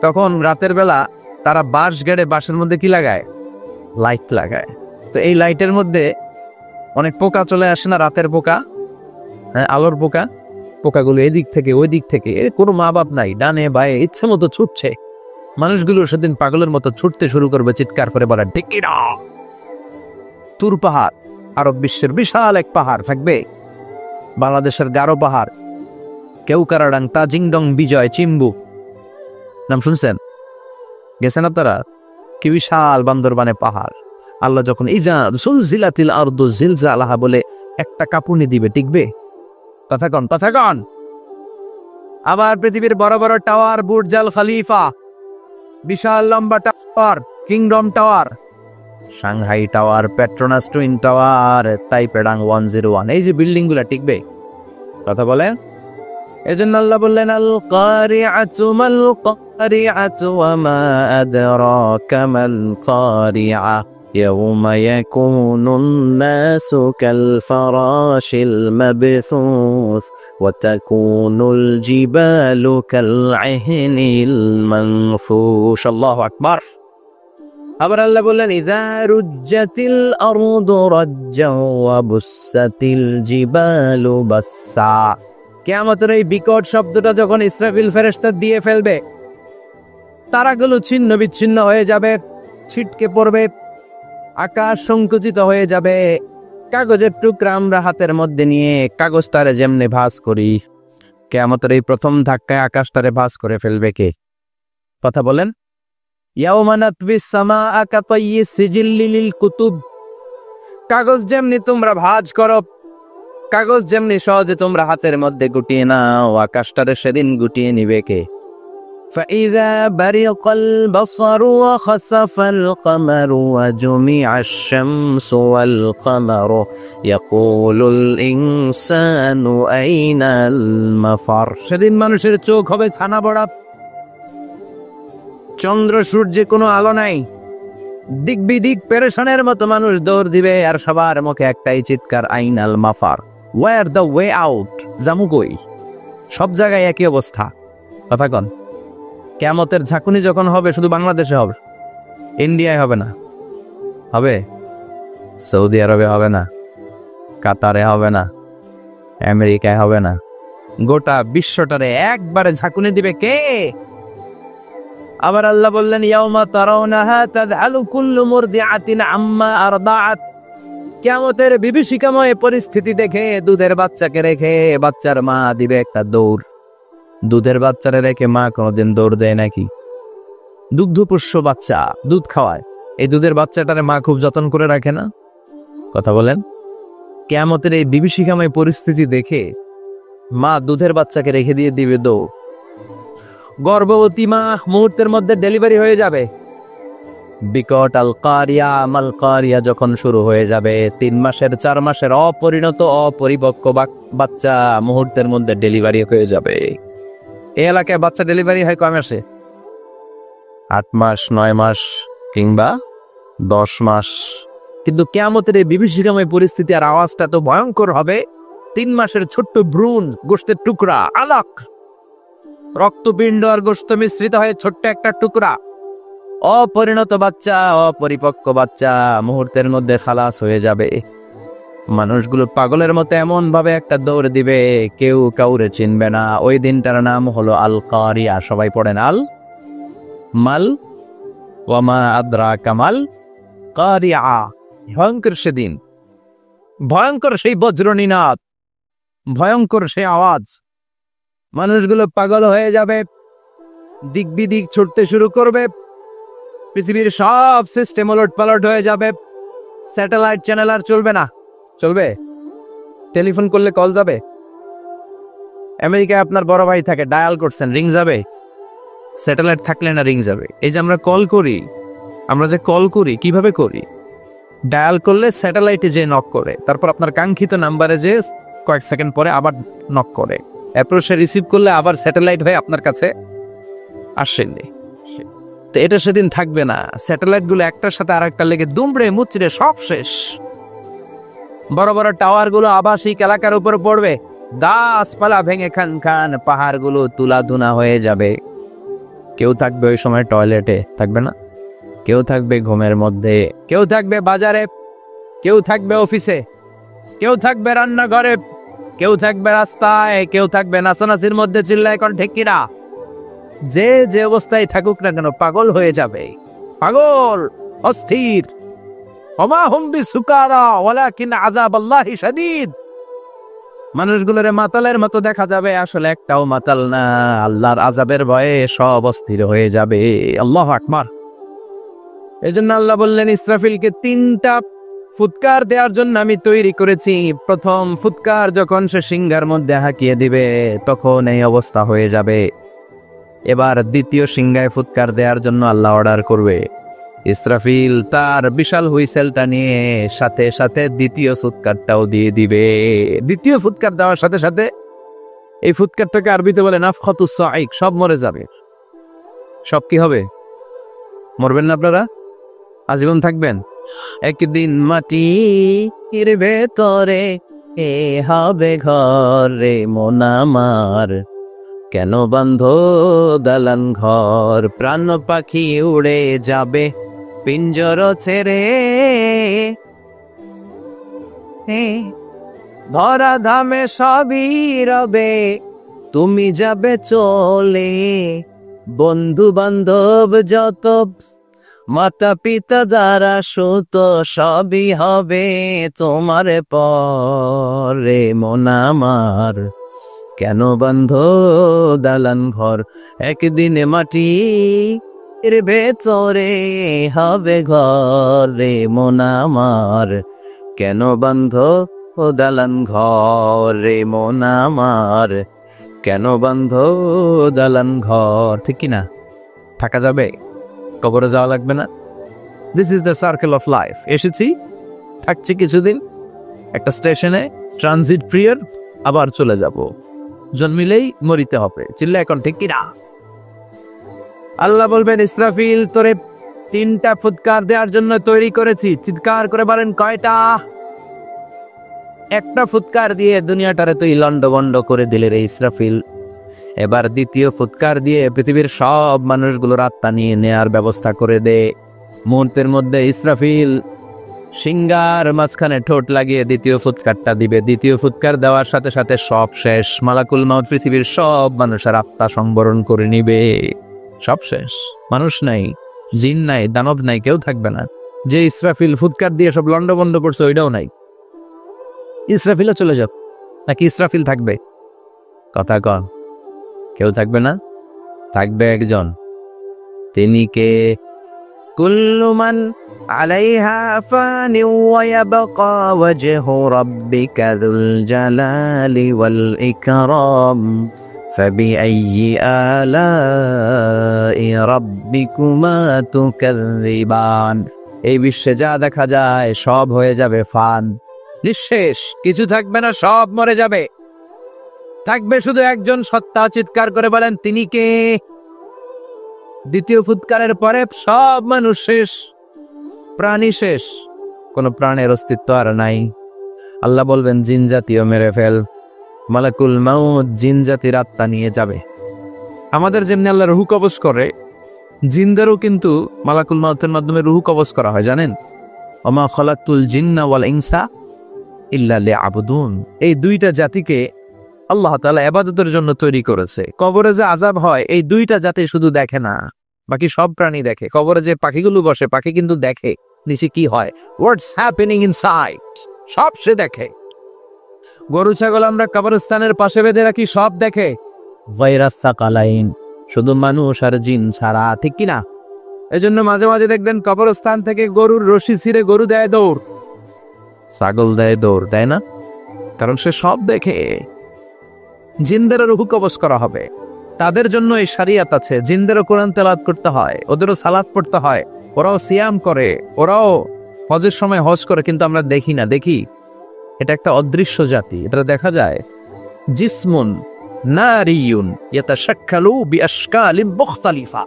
তখন রাতের বেলা তারা বাঁশ গেড়ে, বাঁশের মধ্যে কি লাগায়? লাইট লাগায়। তো এই লাইটের মধ্যে অনেক পোকা চলে আসে না, রাতের পোকা, হ্যাঁ, আলোর পোকা। পোকাগুলো এদিক থেকে ওই দিক থেকে, এর কোনো মা বাপ নাই, ডানে বায়ে ইচ্ছে মতো ছুটছে। মানুষগুলো সেদিন পাগলের মতো ছুটতে শুরু করবে, চিৎকার করে বলে ঠিক কি না। তুর পাহাড় আরব বিশ্বের বিশাল এক পাহাড় থাকবে, বাংলাদেশের গারো পাহাড়, কেউকারাডাং, তাজিংডং, বিজয়, চিম্বু, নাম শুনছেন? গেছেন আপনারা? কি বিশাল বান্দরবানে পাহাড়। আল্লাহ যখন ইজা জুলজিলাতিল আরদু জিলজালাহা বলে একটা কাঁপুনি দিবে, টিকবে? কথা কন। আবার পৃথিবীর বড় বড় টাওয়ার, বুর্জ আল খলিফা, বিশাল লম্বা tower, Kingdom Tower, Shanghai Tower, Petronas Twin Tower, তাইপেডাং 101, এই যে বিল্ডিং গুলা টিকবে? কথা বলেন। এজন্য আল্লাহ বললেন আল কারিআতু মাল কারিআতু ওয়া মা আদরাকা মাল কারিআ ইয়াউমা ইয়াকুনুন নাসু কাল ফারাশিল মাবথুস ওয়া তাকুনুল জিবালু কাল ইহনিল মানফুশ। আল্লাহু আকবার। আবার আল্লাহ বললেন ইযা রুজ্জাতিল আরদু রাজ্জা ওয়া বুসাতিল জিবালু বাসসা। কিয়ামতের এই বিকট শব্দটা যখন ইসরাফিল ফেরেশতা দিয়ে ফেলবে, তারাগুলো ছিন্ন বিচ্ছিন্ন হয়ে যাবে, ছিটকে পড়বে, আকাশ সংকুচিত হয়ে যাবে। কাগজের টুকরা আমরা হাতের মধ্যে নিয়ে কাগজ তারে যেমনি ভাঁজ করি, কিয়ামতের এই প্রথম ধাক্কায় আকাশ তারে ভাঁজ করে ফেলবে কে? কথা বলেন। ইয়াউমা নাতবিস সামাআ কাতাইয়িস সিজিল্লি লিল কুতুব। কাগজ যেমনি তোমরা ভাঁজ করো, কাগজ যেমনি সহজে তোমরা হাতের মধ্যে গুটিয়ে নাও, আকাশটারে সেদিন গুটিয়ে নিবে কে? فإذا برق البصر وخسف القمر وجمع الشمس والقمر يقول الإنسان أين المفر। সেদিন মানুষের চোখ হবে ছানা বড়া, চন্দ্র সূর্যে কোনো আলো নাই, দিক বিদিক পেরেশানের মতো মানুষ দৌড় দিবে, আর সবার মুখে একটাই চিৎকার, আইনাল মাফার, ওয়ার দ্য ওয়ে আউট, জামু কই? সব জায়গায় একই অবস্থা। কথা কন। কিয়ামতের ঝাঁকুনি যখন হবে শুধু বাংলাদেশে হবে, ইন্ডিয়ায় হবে না, হবে সৌদি আরবে হবে না, কাতারে হবে না, আমেরিকায় হবে না, গোটা বিশ্বটারে একবারে ঝাঁকুনি দিবে কে? আবার আল্লাহ বললেন ইয়াউমা তারাউনাহা তাযআলু কুল্লু মুরদিআতিন আম্মা আরদাআত। কিয়ামতের বিভীষিকাময় পরিস্থিতি দেখে দুধের বাচ্চাকে রেখে বাচ্চার মা দিবে একটা দৌড়। দুধের বাচ্চারে রেখে মা কোনোদিন দৌড় দেয় নাকি? দুগ্ধপোষ্য বাচ্চা, দুধ খাওয়ায়, এই দুধের বাচ্চাটারে মা খুব যত্ন করে রাখে না? কথা বলেন। কিয়ামতের এই বিভীষিকাময় পরিস্থিতি দেখে মা দুধের বাচ্চাকে রেখে দিয়ে দিবে দৌড়। গর্ভবতী মা মুহূর্তের মধ্যে ডেলিভারি হয়ে যাবে। বিকট আল কারিয়া মাল কারিয়া যখন শুরু হয়ে যাবে, 3 মাসের 4 মাসের অপরিণত অপরিপক্ক বাচ্চা মুহূর্তের মধ্যে ডেলিভারি হয়ে যাবে। এই এলাকায় বাচ্চা ডেলিভারি হয় কয় মাসে? 8 মাস, 9 মাস কিংবা 10 মাস। কিন্তু কিয়ামতের এই বিভীষিকাময় পরিস্থিতি আর আওয়াজটা তো ভয়ঙ্কর হবে। 3 মাসের ছোট্ট ভ্রূণ, গোশতের টুকরা, আলাক, রক্তপিণ্ড আর গোশত মিশ্রিত হয়ে ছোট্ট একটা টুকরা, অপরিণত বাচ্চা, অপরিপক্ক বাচ্চা মুহূর্তের মধ্যে খালাস হয়ে যাবে। মানুষগুলো পাগলের মতো এমন ভাবে একটা দৌড় দিবে, কেউ কাউরে চিনবে না। ওই দিনটার নাম হলো আল কারিয়া। সবাই পড়েন আল মাল ওয়া মা আদরাকা মাল কারিয়া। ভয়ঙ্কর সেদিন, ভয়ঙ্কর সেই বজ্রনীনাদ, ভয়ঙ্কর সেই আওয়াজ। মানুষগুলো পাগল হয়ে যাবে, দিক বিদিক ছুটতে শুরু করবে, পৃথিবীর সব সিস্টেম ওলট পালট হয়ে যাবে। স্যাটেলাইট চ্যানেল আর চলবে না। চলবে? টেলিফোন করলে কল যাবে? আমেরিকায় আপনার বড় ভাই থাকে, ডায়াল করছেন, রিং যাবে? স্যাটেলাইট থাকলে না রিং যাবে? এই যে আমরা কল করি, আমরা যে কল করি কিভাবে করি? ডায়াল করলে স্যাটেলাইটে যে নক করে, তারপর আপনার কাঙ্ক্ষিত নাম্বারে যে কয়েক সেকেন্ড পরে আবার নক করে, এরপর সে রিসিভ করলে আবার স্যাটেলাইট হয়ে আপনার কাছে আসেনি। তো এটা সেদিন থাকবে না। স্যাটেলাইট গুলো একটার সাথে আরেকটা লেগে দুমড়ে মুচড়ে সব শেষ। বড় বড় টাওয়ার গুলো আবাসিক এলাকার উপর পড়বে, গাছপালা ভেঙে খান খান, পাহাড় গুলো তুলাধুনা হয়ে যাবে। কেউ থাকবে ওই সময় টয়লেটে, থাকবে না? কেউ থাকবে ঘুমের মধ্যে, কেউ থাকবে বাজারে, কেউ থাকবে অফিসে, কেউ থাকবে রান্নাঘরে, কেউ থাকবে রাস্তায়, কেউ থাকবে নাচানাচির মধ্যে চিল্লায় কোন ঠিক কিনা? যে যে অবস্থায় থাকুক না কেন পাগল হয়ে যাবে, পাগল, অস্থির। ওমা হুম বিসুকারা ওয়ালাকিন আযাবাল্লাহি শাদীদ। মানুষগুলোরে মাতালের মতো দেখা যাবে, আসলে একটাও মাতাল না। আল্লাহর আযাবের ভয়ে সব অস্থির হয়ে যাবে। আল্লাহু আকবার। এজন্য আল্লাহ বললেন ইসরাফিলকে 3টা ফুৎকার দেওয়ার জন্য আমি তৈরি করেছি। প্রথম ফুৎকার যখন সে সিংহার মধ্যে হাঁকিয়ে দিবে তখন এই অবস্থা হয়ে যাবে। এবার দ্বিতীয় সিংহায় ফুৎকার দেওয়ার জন্য আল্লাহ অর্ডার করবে। ইসরাফিল তার বিশাল হুইসেলটা নিয়ে সাথে সাথে দ্বিতীয় ফুৎকারটাও দিয়ে দিবে। দ্বিতীয় ফুৎকার দেওয়ার সাথে সাথে, এই ফুৎকারটাকে আরবিতে বলে নাফখাতুস সাঈক, সব মরে যাবে। সব কি হবে? মরবেন না আপনারা, আজীবন থাকবেন। একদিন মাটির ভেতরে এ হবে ঘর রে মন আমার, কেন বান্ধ দালান ঘর, প্রাণ পাখি উড়ে যাবে পিঞ্জর ছেড়ে, ধরা ধামে সবই রবে তুমি যাবে চলে, বন্ধু বান্ধব যত মাতা পিতা যারা সুত সবই হবে তোমার পরে মন আমার, কেন বান্ধ দালান ঘর, একদিনে মাটির ভেতরে হবে ঘর রে মন আমার, কেন বান্ধ দালান ঘর রে মন আমার, কেন বান্ধ দালান ঘর। ঠিক কিনা? থাকা যাবে, কবরে যাওয়া লাগবে না। This is the circle of life. এসেছি, থাকছি কিছুদিন একটা স্টেশনে, ট্রানজিট পিরিয়ড, আবার চলে যাব। জন্মিলেই মরিতে হবে। চিল্লা এখন ঠিক কিনা? আল্লাহ বলবেন ইসরাফিল তোরে 3টা ফুৎকার দেওয়ার জন্য তৈরি করেছি। চিৎকার করে বলেন কয়টা? একটা ফুৎকার দিয়ে দুনিয়াটারে তুই লন্ডভন্ড করে দিলে রে ইসরাফিল। এবার দ্বিতীয় ফুৎকার দিয়ে পৃথিবীর সব মানুষগুলোর আত্মা নিয়ে নেয়ার ব্যবস্থা করে দে। মুহূর্তের মধ্যে ইসরাফিল সিংহার মাঝখানে ঠোঁট লাগিয়ে দ্বিতীয় ফুৎকারটা দিবে। দ্বিতীয় ফুৎকার দেওয়ার সাথে সাথে সব শেষ। মালাকুল মাউত পৃথিবীর সব মানুষের আত্মা সংবরণ করে নিবে। সব শেষ, মানুষ নাই, জিন নাই, দানব নাই, কেউ থাকবে না। যে ইসরাফিল ফুৎকার দিয়ে সব লন্ডভন্ড করছে ওইটাও নাই। ইসরাফিলও চলে যাক, নাকি ইসরাফিল থাকবে? কথা কন, কেউ থাকবে না, থাকবে একজন। তিনি কে? কুল্লু মান আলাইহা ফানি ওয়া ইয়াবকা ওয়াজহু রাব্বিকা যুল জালালি ওয়াল ইকরাম ফাবিআইয়ি আলাই রাব্বিকুমা তুকাযযিবান। এই বিশ্বে যা দেখা যায় সব হয়ে যাবে ফান, নিঃশেষ, কিছু থাকবে না, সব মরে যাবে। থাকবে শুধু একজন সত্তা। চিৎকার করে বলেন তিনি কে? দ্বিতীয় ফুৎকারের পরে সব মানুষ শেষ, প্রাণী শেষ, কোনো প্রাণের অস্তিত্ব আর নাই। আল্লাহ বলবেন জিন জাতীয় মেরে ফেল। মালাকুল মাউত জিন জাতির আত্মা নিয়ে যাবে। আমাদের যেমনি আল্লাহ রুহু কবজ করে, জিনদেরও কিন্তু মালাকুল মাউতের মাধ্যমে রুহু কবজ করা হয়, জানেন? ওমা খলাকতুল জিন্না ওয়াল ইনসা ইল্লা লিয়াবুদুন। এই 2টা জাতিকে আল্লাহ তাআলা ইবাদতের জন্য তৈরি করেছে। কবরে যে আযাব হয় এই 2টা জাতি শুধু দেখে না, বাকি সব প্রাণী দেখে। কবরে যে পাখিগুলো বসে, পাখি কিন্তু দেখে নিচে কি হয়, হোয়াটস হ্যাপেনিং ইনসাইড, সব সে দেখে। গরু ছাগল আমরা কবরস্থানের পাশে বেঁধে রাখি, সব দেখে। ভাইরাস সাকালাইন, শুধু মানুষ আর জিন ছাড়া। ঠিক কিনা? এজন্য মাঝে মাঝে দেখবেন কবরস্থান থেকে গরুর রশি ছিঁড়ে গরু দেয় দৌড়, ছাগল দেয় দৌড়, দেয় না? কারণ সে সব দেখে। জিনদেরও রুহু কবজ করা হবে, তাদের জন্য এই শরিয়ত আছে। জিনদেরও কোরআন তেলাওয়াত করতে হয়, ওদেরও সালাত পড়তে হয়, ওরাও সিয়াম করে, ওরাও হজের সময় হজ করে, কিন্তু আমরা দেখি না। দেখি, এটা একটা অদৃশ্য জাতি, এটা দেখা যায়। জিসমুন নারিয়ুন ইয়াতাশাক্কালু বিআশকালিন মুখতালিফা।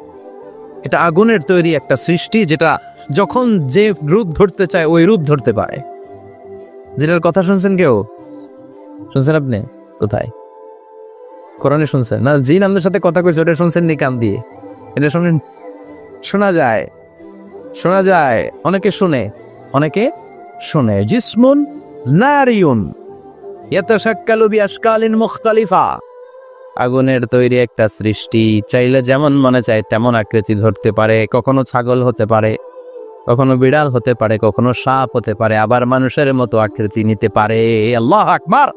এটা আগুনের তৈরি একটা সৃষ্টি, যেটা যখন যে রূপ ধরতে চায় ওই রূপ ধরতে পারে। যেটার কথা শুনছেন কেউ? শুনছেন আপনি? কোথায়? কোরআনে শুনছেন না? জিন আমাদের সাথে কথা কইছে, ওটা শুনছেন নি কান দিয়ে? এটা শুনেন, শোনা যায়, শোনা যায়। অনেকে শুনে, অনেকে শুনে। জিসমুন নারিয়ুন ইয়াতাশাক্কালু বিআশকালিন মুখতালিফা। আগুনের তৈরি একটা সৃষ্টি, চাইলে যেমন মনে চায় তেমন আকৃতি ধরতে পারে। কখনো ছাগল হতে পারে, কখনো বিড়াল হতে পারে, কখনো সাপ হতে পারে, আবার মানুষের মতো আকৃতি নিতে পারে। আল্লাহু আকবার।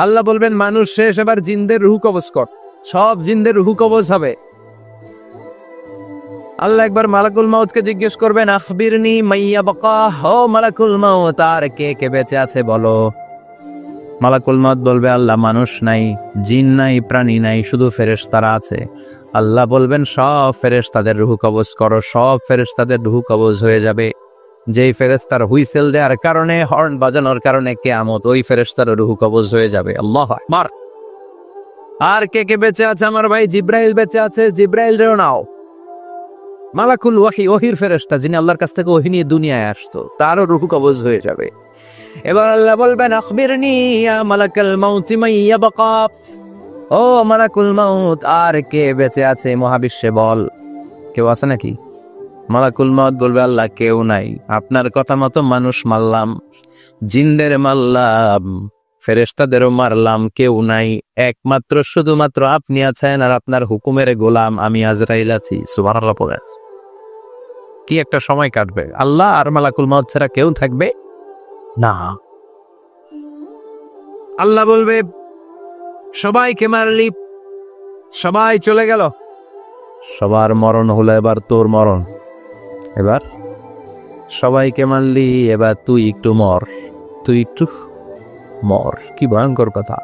আল্লাহ বলবেন মানুষ শেষ, এবার জিনদের রূহ কবজ কর। সব জিনদের রূহ কবজ হবে। আল্লাহ একবার মালাকুল মাউতকে জিজ্ঞেস করবেন, আখবিরনি মাইয়া বাকা, ও মালাকুল মাউত, আর কে কে বেঁচে আছে বলো। মালাকুল মাউত বলবে, আল্লাহ মানুষ নাই, জিন নাই, প্রাণী নাই, শুধু ফেরেশতারা আছে। আল্লাহ বলবেন, সব ফেরেশতাদের রূহ কবজ করো। সব ফেরেশতাদের রূহ কবজ হয়ে যাবে। যেই ফেরেশতার হুইসেল দেওয়ার কারণে, হর্ন বাজানোর কারণে কিয়ামত, ওই ফেরেশতার রূহ কবজ হয়ে যাবে। আল্লাহু আকবার। আর কে কে বেঁচে আছে? আমার ভাই জিব্রাইল বেঁচে আছে, জিব্রাইল রেও নাও। মালাকুল ওয়াহি, ওহির ফেরেশতা, যিনি আল্লাহর কাছ থেকে ওহী নিয়ে দুনিয়ায় আসতো, তারও রূহ কবজ হয়ে যাবে। এবার আল্লাহ বলবেন, আখবিরনি ইয়া মালাকাল মাউত মাইয়া বাকা, ও মালাকুল মাউত, আর কে বেঁচে আছে মহাবিশ্বে বল। কেউ আছে নাকি? মালাকুল মাউত বলবে, আল্লাহ কেউ নাই। আপনার কথা মতো মানুষ মারলাম, জিনদের মারলাম, ফেরেশতাদেরও মারলাম, কেউ নাই। একমাত্র শুধুমাত্র আপনি আছেন, আর আপনার হুকুমের গোলাম আমি আজরাইল আছি। সুবহানাল্লাহ পড়ে। কি একটা সময় কাটবে। আল্লাহ আর মালাকুল মাউত ছাড়া কেউ থাকবে না। আল্লাহ বলবে, সবাইকে মারলি, সবাই চলে গেল, সবার মরণ হলো, এবার তোর মরণ। এবার সবাইকে মারলি, এবার তুই একটু মর, তুই একটু মর। কি ভয়ঙ্কর কথা।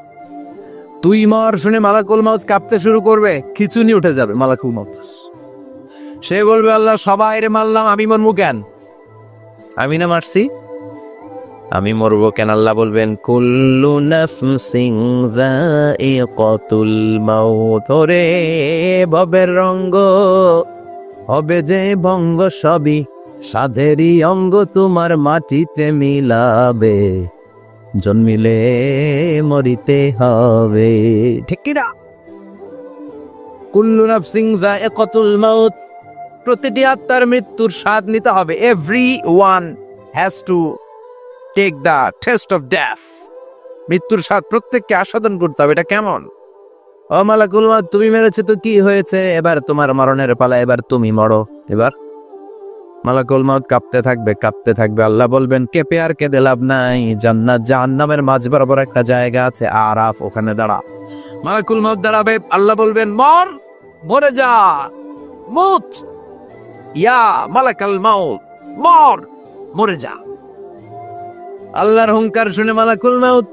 তুই মর শুনে মালাকুল মাউত কাঁপতে শুরু করবে, খিচুনি উঠে যাবে মালাকুল মাউত। সে বলবে, আল্লাহ সবাই রে মারলাম, আমি মরবো কেন? আমি না মারছি, আমি মরবো কেন? আল্লাহ বলবেন, কুল্লু নাফসিন যায়িকাতুল মাউত, রে ভবের রঙ্গ হবে যে ভঙ্গ, সবই সাধেরই অঙ্গ, তোমার মাটিতে মিলাবে, জন্মিলে মরিতে হবে। ঠিক কিনা? কুল্লু নাফসিন যায়িকাতুল মাউত, প্রতিটি আত্মার মৃত্যুর স্বাদ নিতে হবে। Everyone has to take the taste of death. মৃত্যুর স্বাদ প্রত্যেককে আস্বাদন করতে হবে। এটা কেমন? ও মালাকুল মাউত, তুমি মেরেছে তো কি হয়েছে, এবার তোমার মরণের পালা, এবার তুমি মরো। এবার মালাকুল মাউত কাঁপতে থাকবে, কাঁপতে থাকবে। আল্লাহ বলবেন, কেঁপে আর কেঁদে লাভ নাই, জান্নাত জাহান্নামের মাঝ বরাবর একটা জায়গা আছে, আরাফ, ওখানে দাঁড়া। মালাকুল মাউত দাঁড়াবে। আল্লাহ বলবেন, মর, মরে যা, মুত, ইয়া মালাকুল মাউত, মর, মরে যা। আল্লাহর হুঙ্কার শুনে মালাকুল মাউত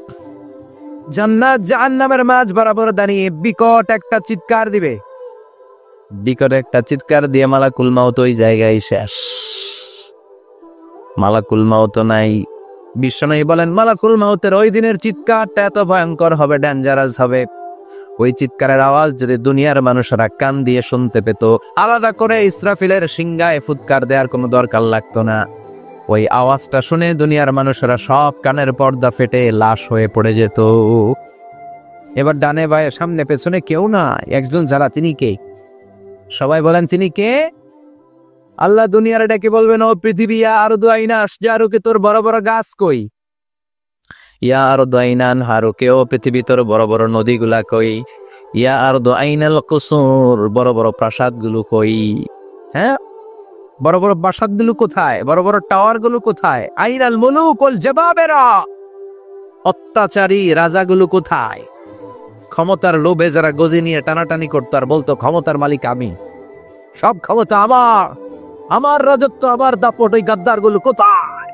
জান্নাত জাহান্নামের মাঝ বরাবর দাঁড়িয়ে বিকট একটা চিৎকার দিবে। বিকট একটা চিৎকার দিয়ে মালাকুল মাউত ওই জায়গায় শেষ। মালাকুল মাউত নাই। বিশ্বনবী বলেন, মালাকুল মাউতের ওই দিনের চিৎকারটা এত ভয়ঙ্কর হবে, ডেঞ্জারাস হবে। ওই চিৎকারের আওয়াজ যদি দুনিয়ার মানুষেরা কান দিয়ে শুনতে পেত, আলাদা করে ইসরাফিলের সিংহায় ফুৎকার দেওয়ার কোনো দরকার লাগতো না। ওই আওয়াজটা শুনে দুনিয়ার মানুষেরা সব কানের পর্দা ফেটে লাশ হয়ে পড়ে যেত। এবার ডানে বায়ে সামনে পেছনে কেউ না, একজন যারা, তিনি কে? সবাই বলেন, তিনি কে? আল্লাহ দুনিয়ার ডেকে বলবেন, ও পৃথিবী, ইয়া আরদু আইনা আশজারুকে, তোর বড় বড় গাছ কই? ইয়া আরদু আইনান হারুকে, ও পৃথিবী, তোর বড় বড় নদীগুলা কই? ইয়া আরদু আইনাল কুসুর, বড় বড় প্রাসাদগুলো কই? হ্যাঁ, বড় বড় প্রাসাদগুলো কোথায়? বড় বড় টাওয়ার গুলো কোথায়? আইনাল মুলুক ওয়াল জাবাবেরা, অত্যাচারী রাজাগুলো কোথায়? ক্ষমতার লোভে যারা গদি নিয়ে টানাটানি করতো আর বলতো, ক্ষমতার মালিক আমি, সব ক্ষমতা আমার, আমার রাজত্ব, আমার দাপট, ওই গাদ্দার গুলো কোথায়?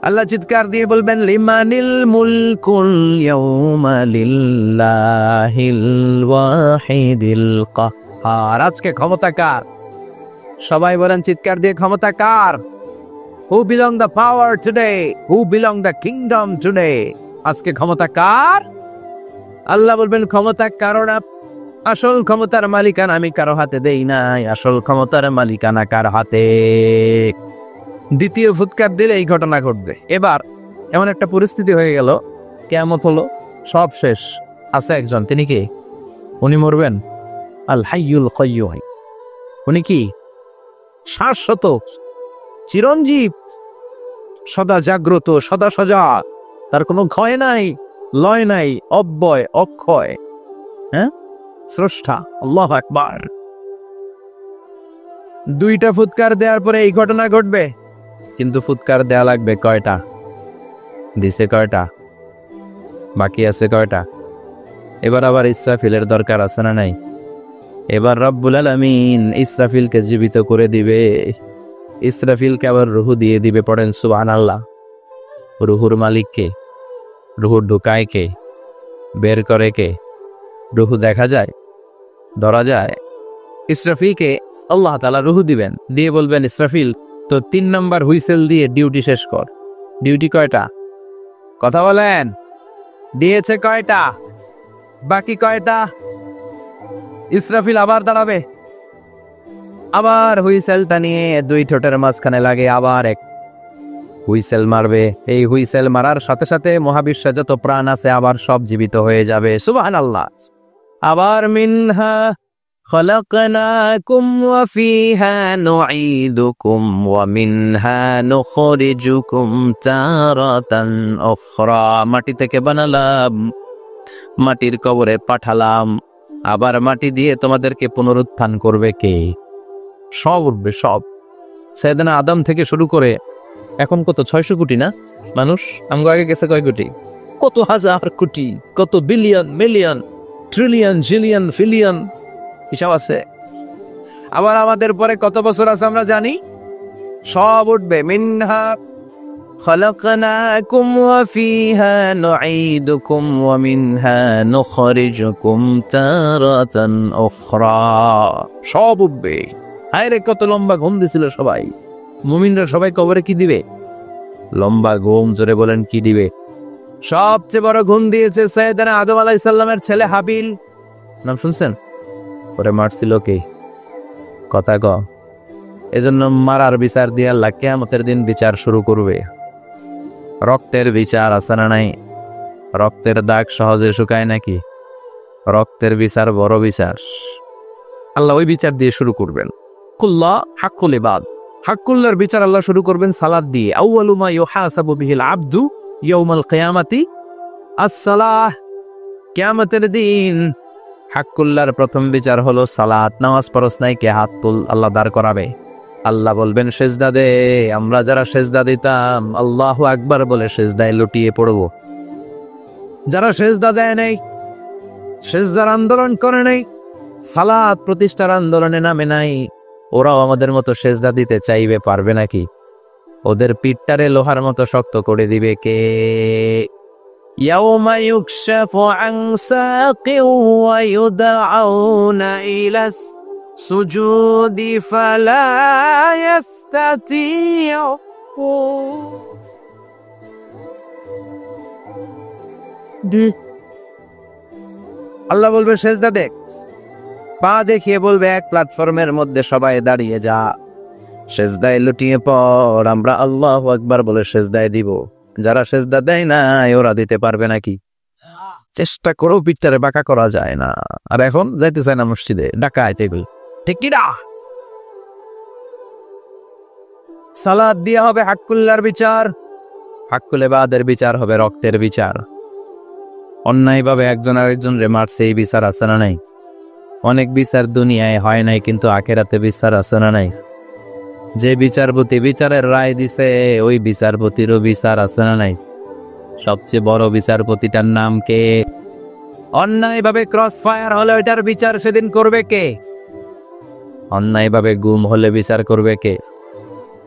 আল্লাহ চিৎকার দিয়ে বলবেন, লিমানিল মুলকুল ইয়াউমা লিল্লাহিল ওয়াহিদিল কাহ্হার। আজকে ক্ষমতা কার? সবাই বলেন চিৎকার দিয়ে, ক্ষমতা কার? Who belong the power today? Who belong the kingdom today? আজকে ক্ষমতা কার? আল্লাহ বলবেন, ক্ষমতা কারো না। আসল ক্ষমতার মালিকানা আমি কারো হাতে দেই নাই, আসল ক্ষমতার মালিকানা কার হাতে? দ্বিতীয় ফুৎকার দিলে এই ঘটনা ঘটবে। এবার এমন একটা পরিস্থিতি হয়ে গেল, কিয়ামত হলো, সব শেষ। আছে একজন, তিনি কি? উনি মরবেন, আল হাইয়ুল কাইয়্যুম। উনি কি? শাশ্বত, চিরঞ্জীব, সদা জাগ্রত, সদা সজাগ, তার কোনো ক্ষয় নাই, লয় নাই, অব্যয়, অক্ষয়, হ্যাঁ, স্রষ্টা। আল্লাহু আকবার। দুইটা ফুৎকার দেওয়ার পরে এই ঘটনা ঘটবে, কিন্তু ফুৎকার দেয়া লাগবে কয়টা? দিছে কয়টা? বাকি আছে কয়টা? এবার আবার ইসরাফিলের দরকার আছে না নাই? এবার রব্বুল আলামিন ইসরাফিলকে জীবিত করে দিবে। ইসরাফিলকে আবার রুহু দিয়ে দিবে। পড়েন সুবহানাল্লাহ। রুহুর মালিক কে? রুহু ঢুকায় কে? বের করে কে? রুহু দেখা যায়, ধরা যায়? ইসরাফিলকে আল্লাহ তাআলা রুহু দিবেন, দিয়ে বলবেন ইসরাফিল তো 3 নাম্বার হুইসেল দিয়ে ডিউটি শেষ কর। ডিউটি কয়টা? কথা বলেন, দিয়েছে কয়টা? বাকি কয়টা? ইসরাফিল আবার দাঁড়াবে, আবার হুইসেলটা নিয়ে দুই ঠোঁটের মাঝখানে লাগে আবার এক হুইসেল মারবে। এই হুইসেল মারার সাথে সাথে মহাবিশ্বে যত প্রাণ আছে আবার সব জীবিত হয়ে যাবে। সুবহানাল্লাহ। আবার মিনহা খলাকনাকুম ওয়া ফিহা নুঈদুকুম ওয়া মিনহা নুখরিজুকুম তারাতান উখরা। মাটি থেকে বানালাম, মাটির কবরে পাঠালাম, আবার মাটি দিয়ে তোমাদেরকে পুনরুত্থান করবে কে? সব উঠবে, সব। সাইয়েদনা আদম থেকে শুরু করে এখন কত 600 কোটি না মানুষ? আমগো আগে গেছে কয় কোটি? কত হাজার কোটি, কত billion, million, trillion, zillion, pillion, হিসাব আছে। আবার আমাদের পরে কত বছর আছে আমরা জানি? সব উঠবে। মিনহা খলাকনাকুম ওয়া ফিহা নুঈদুকুম ওয়া মিনহা নুখরিজুকুম তারাতান উখরা। সব উঠবে। হায়রে কত লম্বা ঘুম দিছিল সবাই। মুমিনরা সবাই কবরে কি দিবে? লম্বা ঘুম। জোরে বলেন কি দিবে? সবচেয়ে বড় ঘুম দিয়েছে সাইয়েদনা আদম আলাইহিস সালামের ছেলে হাবিল। নাম শুনছেন? পরে মারছিল কে? কথা ক। এজন্য মারার বিচার দিয়ে আল্লাহ কিয়ামতের দিন বিচার শুরু করবে। রক্তের বিচার আছে না নাই? রক্তের দাগ সহজে শুকায় নাকি? রক্তের বিচার বড় বিচার। আল্লাহ ওই বিচার দিয়ে শুরু করবেন। কুল্লা হাক্কুল ইবাদ। হাক্কুল্লাহর বিচার আল্লাহ শুরু করবেন সালাত দিয়ে। আউয়ালু মা ইউহাসাবু বিহিল আবদু ইয়াউমাল কিয়ামাতি আস-সালাহ। কিয়ামতের দিন হাক্কুল্লাহর প্রথম বিচার হলো সালাত। নামাজ পড়স নাই কে? হাত তুল। আল্লাহ দাঁড় করাবে। আল্লাহ বলবেন সেজদা দে। আমরা যারা সেজদা দিতাম আল্লাহু আকবার বলে সেজদায় লুটিয়ে পড়ব। যারা সেজদা দেয় নাই, সেজদার আন্দোলন করে নাই, সালাত প্রতিষ্ঠার আন্দোলনে নামে নাই, ওরাও আমাদের মতো সেজদা দিতে চাইবে, পারবে নাকি? ওদের পিঠটারে লোহার মতো শক্ত করে দিবে কে? ইয়াউমা ইউকশাফু আন সাকিন ওয়া ইউদআউনা ইলাস সুজুদি ফালা ইয়াস্তাতিউ। আল্লাহ বলবে সেজদা দেখ। পা দেখিয়ে বলবে এক প্ল্যাটফর্মের মধ্যে সবাই দাঁড়িয়ে যা, সেজদায় লুটিয়ে পড়। আমরা আল্লাহু আকবার বলে সেজদায় দিব। যারা সেজদা দেয় না ওরা দিতে পারবে নাকি? চেষ্টা করেও পিঠটারে বাঁকা করা যায় না। আর এখন যাইতে চায় না মসজিদে, ডাকায় এগুলো, ঠিক কি না? সালাত দিয়া হবে হাক্কুল্লাহর বিচার, হাক্কুল ইবাদের বিচার হবে রক্তের বিচার। অন্যায়ভাবে একজন আরেকজন রে মারছে, এই বিচার আছে না নাই? অনেক বিচার দুনিয়ায় হয় নাই, কিন্তু আখিরাতে বিচার আছে না নাই? যে বিচারপতি বিচারের রায় দিছে ওই বিচারপতিরও বিচার আছে না নাই? সবচেয়ে বড় বিচারপতিটার নাম কে? অন্যায়ভাবে ক্রস ফায়ার হলে ওইটার বিচার সেদিন করবে কে? অন্যায়ভাবে গুম হলে বিচার করবে কে?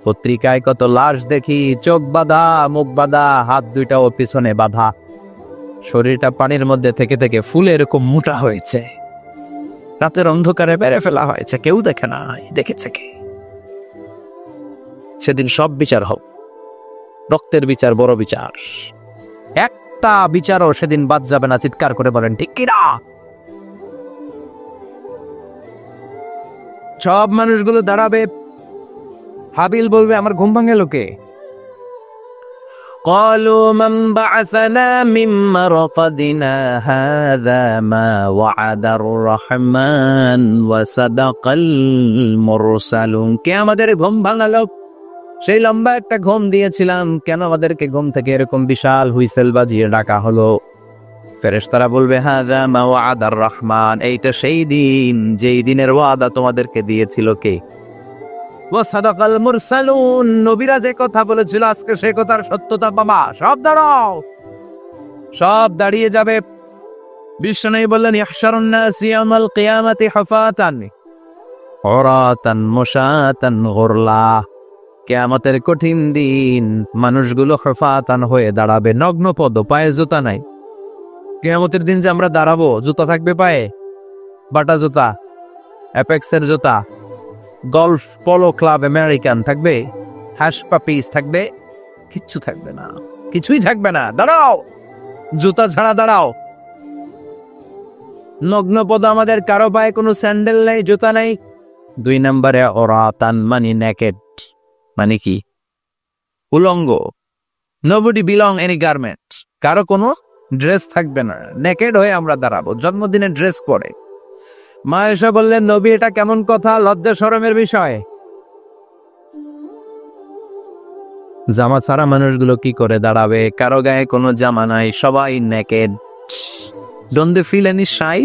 পত্রিকায় কত লাশ দেখি, চোখ বাঁধা, মুখ বাঁধা, হাত দুইটাও পিছনে বাঁধা, শরীরটা পানির মধ্যে থেকে থেকে ফুলে এরকম মোটা হয়েছে, রাতের অন্ধকারে বেড়ে ফেলা হয়েছে, কেউ দেখে না, দেখেছে কে? সেদিন সব বিচার হোক, রক্তের বিচার বড় বিচার। একটা বিচারও সেদিন বাদ যাবে না। চিৎকার করে বলেন ঠিক কিনা? সব মানুষগুলো দাঁড়াবে। হাবিল বলবে আমার ঘুম ভাঙে লোকে। قالوا من بعثنا من مرقدنا هذا ما وعد الرحمن وصدق المرسلون। কে আমাদের ঘুম ভাঙালো? সেই লম্বা একটা ঘুম দিয়েছিলাম, কেন আমাদেরকে ঘুম থেকে এরকম বিশাল হুইসেল বাজিয়ে ডাকা হলো? ফেরেশতারা বলবে হাযা মা ওয়া'আদার রহমান, এইটা সেই দিন যেই দিনের ওয়াদা তোমাদেরকে দিয়েছিল কে? ওয়া সাদাকাল মুরসালুন, নবীরা যে কথা বলেছিল আজকে সে কথার সত্যতা পাবা। সব দাঁড়াও, সব দাঁড়িয়ে যাবে। বিশ্বনবী বললেন ইহশারুন নাস ইয়াউমাল কিয়ামাতি হুফাতান উরাতান মুশাতান গুরলা, কিয়ামতের কঠিন দিন মানুষগুলো হুফাতান হয়ে দাঁড়াবে, নগ্ন পদ, পায়ে জুতা নাই। কিয়ামতের দিন যে আমরা দাঁড়াবো, জুতা থাকবে পায়ে? বাটা জুতা, অ্যাপেক্সের জুতা, গলফ পোলো ক্লাব আমেরিকান থাকবে? হ্যাশ পাপিস থাকবে? কিচ্ছু থাকবে না, কিছুই থাকবে না। দাঁড়াও, জুতা ছাড়া দাঁড়াও। নগ্ন পদ, আমাদের কারো পায়ে কোনো স্যান্ডেল নেই, জুতা নেই। 2 নম্বরে ওরাতান মানে নেকেড, মানে কি? উলঙ্গ। নোবডি বিলং এনি গার্মেন্ট, কারো কোনো ড্রেস থাকবে না, নেকেড হয়ে আমরা দাঁড়াবো, জন্মদিনে ড্রেস পরে। মা এসে বললেন নবী এটা কেমন কথা, লজ্জা শরমের বিষয়। জামা ছাড়া মানুষগুলো কি করে দাঁড়াবে? কারো গায়ে কোনো জামা নাই, সবাই naked. Don't they feel any shy?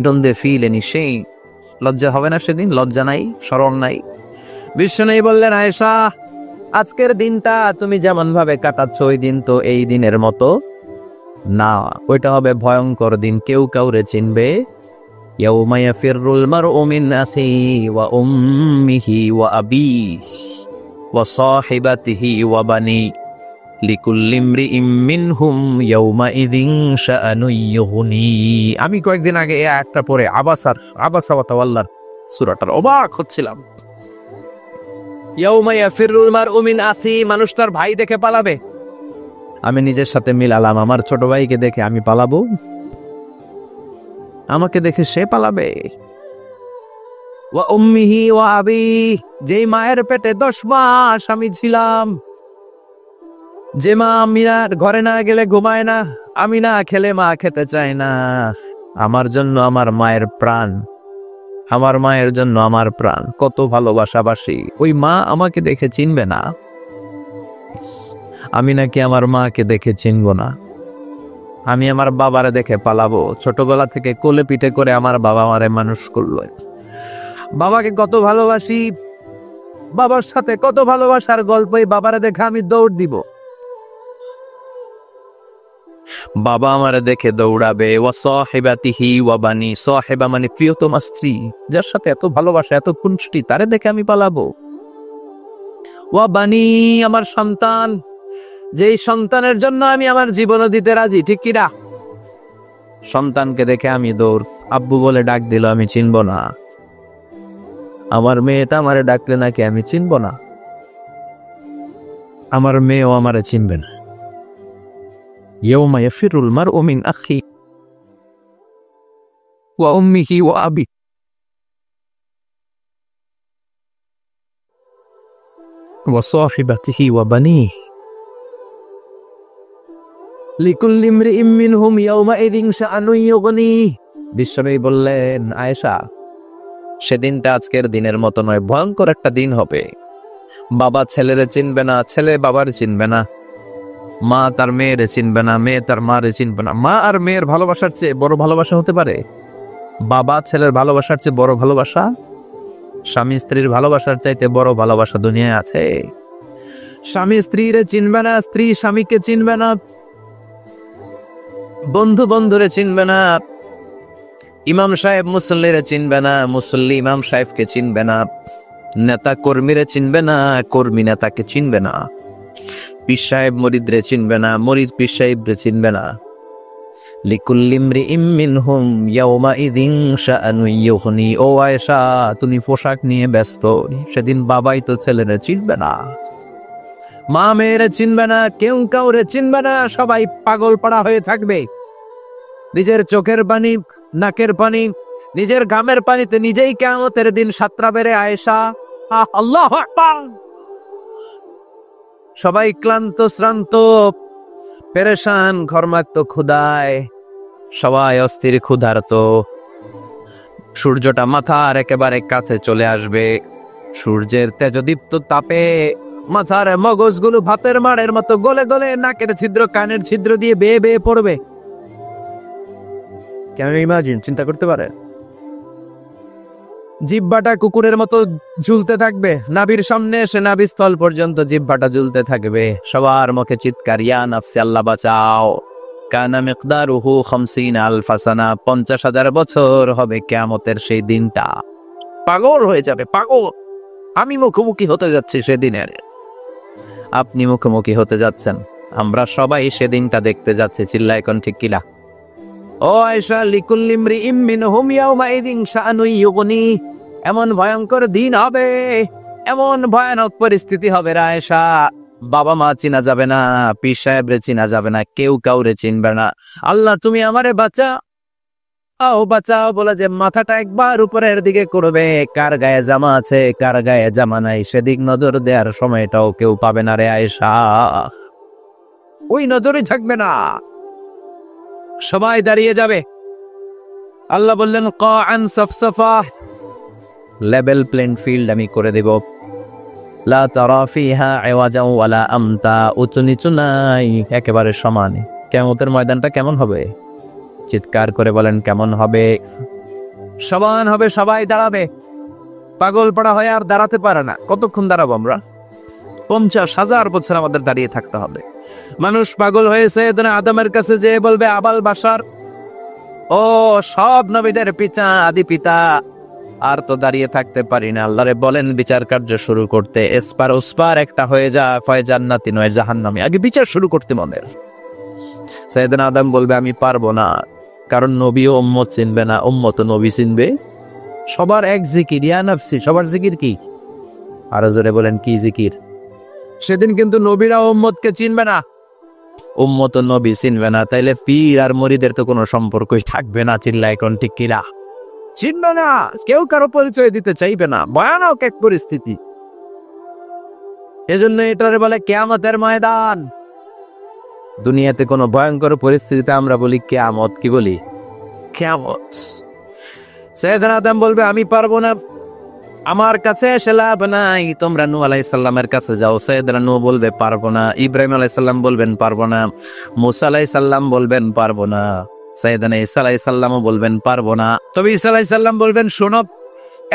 Don't they feel any shame? লজ্জা হবে না সেদিন? লজ্জা নাই, শরম নাই। বিশ্বনবী বললেন আয়েশা, আজকের দিনটা তুমি যেমন ভাবে কাটাচ্ছ ওই দিন তো এই দিনের মতো না, ওইটা হবে ভয়ঙ্কর দিন, কেউ কাউরে চিনবে। ইয়াউমা ইয়াফিরুল মারউ মিন আখিহি ওয়া উম্মিহি ওয়া আবিহি ওয়া সাহিবাতিহি ওয়া বানি লিকুল্লি ইমরিইম মিনহুম ইয়াউমাইযিন শাআনুন ইউগনি। আমি কয়েকদিন আগে এই আয়াতটা পড়ে আবাসা ওয়া তাওয়াল্লার সূরাটার অবাক হচ্ছিলাম। ইয়াউমা ইয়াফিরুল মারউ মিন আখিহি, মানুষ তার ভাই দেখে পালাবে। আমি নিজের সাথে মিলালাম, আমার ছোট ভাইকে দেখে আমি পালাবো? আমাকে দেখে সে পালাবে? ওয়া উম্মিহি ওয়া আবি, যেই মায়ের পেটে 10 মাস আমি ছিলাম, যে মা আমিনার ঘরে না গেলে ঘুমায় না, আমি না খেলে মা খেতে চায় না, আমার জন্য আমার মায়ের প্রাণ, আমার মায়ের জন্য আমার প্রাণ, কত ভালোবাসাবাসী। ওই মা আমাকে দেখে চিনবে না, আমি নাকি আমার মাকে দেখে চিনব না? আমি আমার বাবারে দেখে পালাবো? ছোটবেলা থেকে কোলে পিঠে করে আমার বাবা আমারে মানুষ করলো, বাবাকে কত ভালোবাসি, বাবার সাথে কত ভালোবাসার গল্পই বাবারে দেখে আমি দৌড় দিব, বাবা আমারে দেখে দৌড়াবে। ওয়া সাহিবাতিহি ওয়া বানি, সাহিবা মানে প্রিয়তমা স্ত্রী, যার সাথে এত ভালোবাসা এত পুষ্টি, তারে দেখে আমি পালাবো। ওয়া বানি, আমার সন্তান, যেই সন্তানের জন্য আমি আমার জীবনও দিতে রাজি, ঠিক কিনা? সন্তানকে দেখে আমি দৌড়। আব্বু বলে ডাক দিল, আমি চিনব না। আমার মেয়েটা আমারে ডাকলে নাকি আমি চিনব না? আমার মেয়েও আমারে চিনবে না। ইয়াউমা ইয়াফিরুল মারউ মিন আখি ওয়া উম্মিহি ওয়া আবি ওয়া সাহিবাতিহি ওয়া বানিহি লিকুল্লি ইমরিইম মিনহুম ইয়াউমাইযিন শাআনুন ইউগনি। বিশ্বনবী বললেন আয়েশা, সেদিনটা আজকের দিনের মতো নয়, ভয়ঙ্কর একটা দিন হবে। বাবা ছেলেরে চিনবে না, ছেলে বাবার চিনবে না, মা তার মেয়েরে চিনবে না, মেয়ে তার মারে চিনবে না। মা আর মেয়ের ভালোবাসার চেয়ে বড় ভালোবাসা হতে পারে? বাবা ছেলের ভালোবাসার চেয়ে বড় ভালোবাসা? স্বামী স্ত্রীর ভালোবাসার চাইতে বড় ভালোবাসা দুনিয়ায় আছে? স্বামী স্ত্রীরে চিনবে না, স্ত্রী স্বামীকে চিনবে না, বন্ধু বন্ধুরে চিনবে না, ইমাম সাহেব মুসল্লিরে চিনবে না, মুসল্লি ইমাম সাহেবকে চিনবে না, নেতা কর্মীরে চিনবে না, কর্মী নেতাকে চিনবে না, পীর সাহেব মরিদরে চিনবে না, মরিদ পীর সাহেবরে চিনবে না। লিকুল্লি ইমরিইম মিনহুম ইয়াউমাইযিন শাআনুন ইউগনি। ও আয়েশা, তুমি পোশাক নিয়ে ব্যস্ত, সেদিন বাবাই তো ছেলেরে চিনবে না, মা মেয়েরে চিনবে না, কেউ কাউরে চিনবে না, সবাই পাগল পাড়া হয়ে থাকবে। নিজের চোখের পানি, নাকের পানি, নিজের ঘামের পানিতে নিজেই কিয়ামতের দিন সাতরা বেড়ে আয়েশা। আল্লাহু আকবার। সবাই ক্লান্ত শ্রান্ত, পেরেশান, ঘর্মাক্ত ক্ষুধায়, সবাই অস্থির ক্ষুধার্ত। সূর্যটা মাথার একেবারে কাছে চলে আসবে, সূর্যের তেজদীপ্ত তাপে মাথার মগজগুলো ভাতের মাড়ের মতো গলে গলে নাকের ছিদ্র কানের ছিদ্র দিয়ে বেয়ে বেয়ে পড়বে। কেন ইমাজিন, চিন্তা করতে পারে? জিহ্বাটা কুকুরের মতো ঝুলতে থাকবে, নাভির সামনে এসে নাভিস্থল পর্যন্ত জিহ্বাটা ঝুলতে থাকবে। সবার মুখে চিৎকার, ইয়া নাফসি, আল্লাহ বাঁচাও। কানা মিকদারুহু 50 আলফা সানা, 50,000 বছর হবে কিয়ামতের সেই দিনটা। পাগল হয়ে যাবে, পাগল। আমি মুখোমুখি হতে যাচ্ছি সেদিনের, আপনি মুখোমুখি হতে যাচ্ছেন, আমরা সবাই সেদিনটা দেখতে যাচ্ছি। চিল্লা এখন ঠিক কিলা? ও আয়েশা, লিকুল্লি ইমরিইম মিনহুম ইয়াউমাইযিন শাআনুন ইউগনি, এমন ভয়ঙ্কর দিন হবে, এমন ভয়ানক পরিস্থিতি হবে রে আয়েশা, বাবা মা চিনা যাবে না, পীর সাহেবরে চিনা যাবে না, কেউ কাউরে চিনবে না। আল্লাহ তুমি আমারে বাঁচাও বাঁচাও বলে যে মাথাটা একবার উপরের দিকে করবে, কার গায়ে জামা আছে কার গায়ে জামা নাই সেদিক নজর দেওয়ার সময়টাও কেউ পাবে না রে আয়েশা, ওই নজরই থাকবে না, সবাই দাঁড়িয়ে যাবে। আল্লাহ বললেন কাআন সাফসাফা, লেভেল প্লেন ফিল্ড আমি করে দেব। লা তারা ফিহা ইওয়াজাও ওয়ালা আমতা, উঁচু নিচু নাই, একেবারে সমান। কিয়ামতের ময়দানটা কেমন হবে? চিৎকার করে বলেন কেমন হবে? সমান হবে, সবাই দাঁড়াবে। পাগল পড়া হয়ে আর দাঁড়াতে পারে না। কতক্ষণ দাঁড়াবো আমরা? 50,000 বছর আমাদের দাঁড়িয়ে থাকতে হবে। মানুষ পাগল হয়েছে আদমের কাছে যে বলবে, আবাল বাশার, ও সব নবীদের পিতা আদি পিতা, আর তো দাঁড়িয়ে থাকতে পারি না। আল্লাহরে বলেন বিচার কার্য শুরু করতে। এসপার ওসপার একটা হয়ে যা, হয় জান্নাতি নয় জাহান্নামী, আগে বিচার শুরু করতে মনের। সাইয়েদনা আদম বলবে আমি পারবো না, কারণ নবী ও উম্মত চিনবে না, উম্মত ও নবী চিনবে। সবার এক জিকির, ইয়া নাফসি, সবার জিকির কি? আরো জোরে বলেন কি জিকির? সেদিন কিন্তু নবীরা উম্মতকে চিনবে না, উম্মত ও নবী চিনবে না, তাইলে পীর আর মুরিদের তো কোনো সম্পর্কই থাকবে না। চিল্লা এখন ঠিক কিনা? চিনবে না, কেউ কারো পরিচয় দিতে চাইবে না, ভয়ানক এক পরিস্থিতি। এজন্য এটারে বলে কিয়ামতের ময়দান। দুনিয়াতে কোনো ভয়ঙ্কর পরিস্থিতিতে আমরা বলি কিয়ামত, কি বলি? কিয়ামত। সাইয়েদনা আদম বলবে আমি পারবো না, আমার কাছে এসে লাভ নাই, তোমরা নূহ আলাইহিস সালামের কাছে যাও। সাইয়েদনা নূহ বলবে পারবো না, ইব্রাহিম আলাইহিস সালাম বলবেন পারবো না, মূসা আলাইহিস সালাম বলবেন পারবো না, সাইয়েদনা ঈসা আলাইহিস সালামও বলবেন পারবো না। তবে ঈসা আলাইহিস সালাম বলবেন শোনো,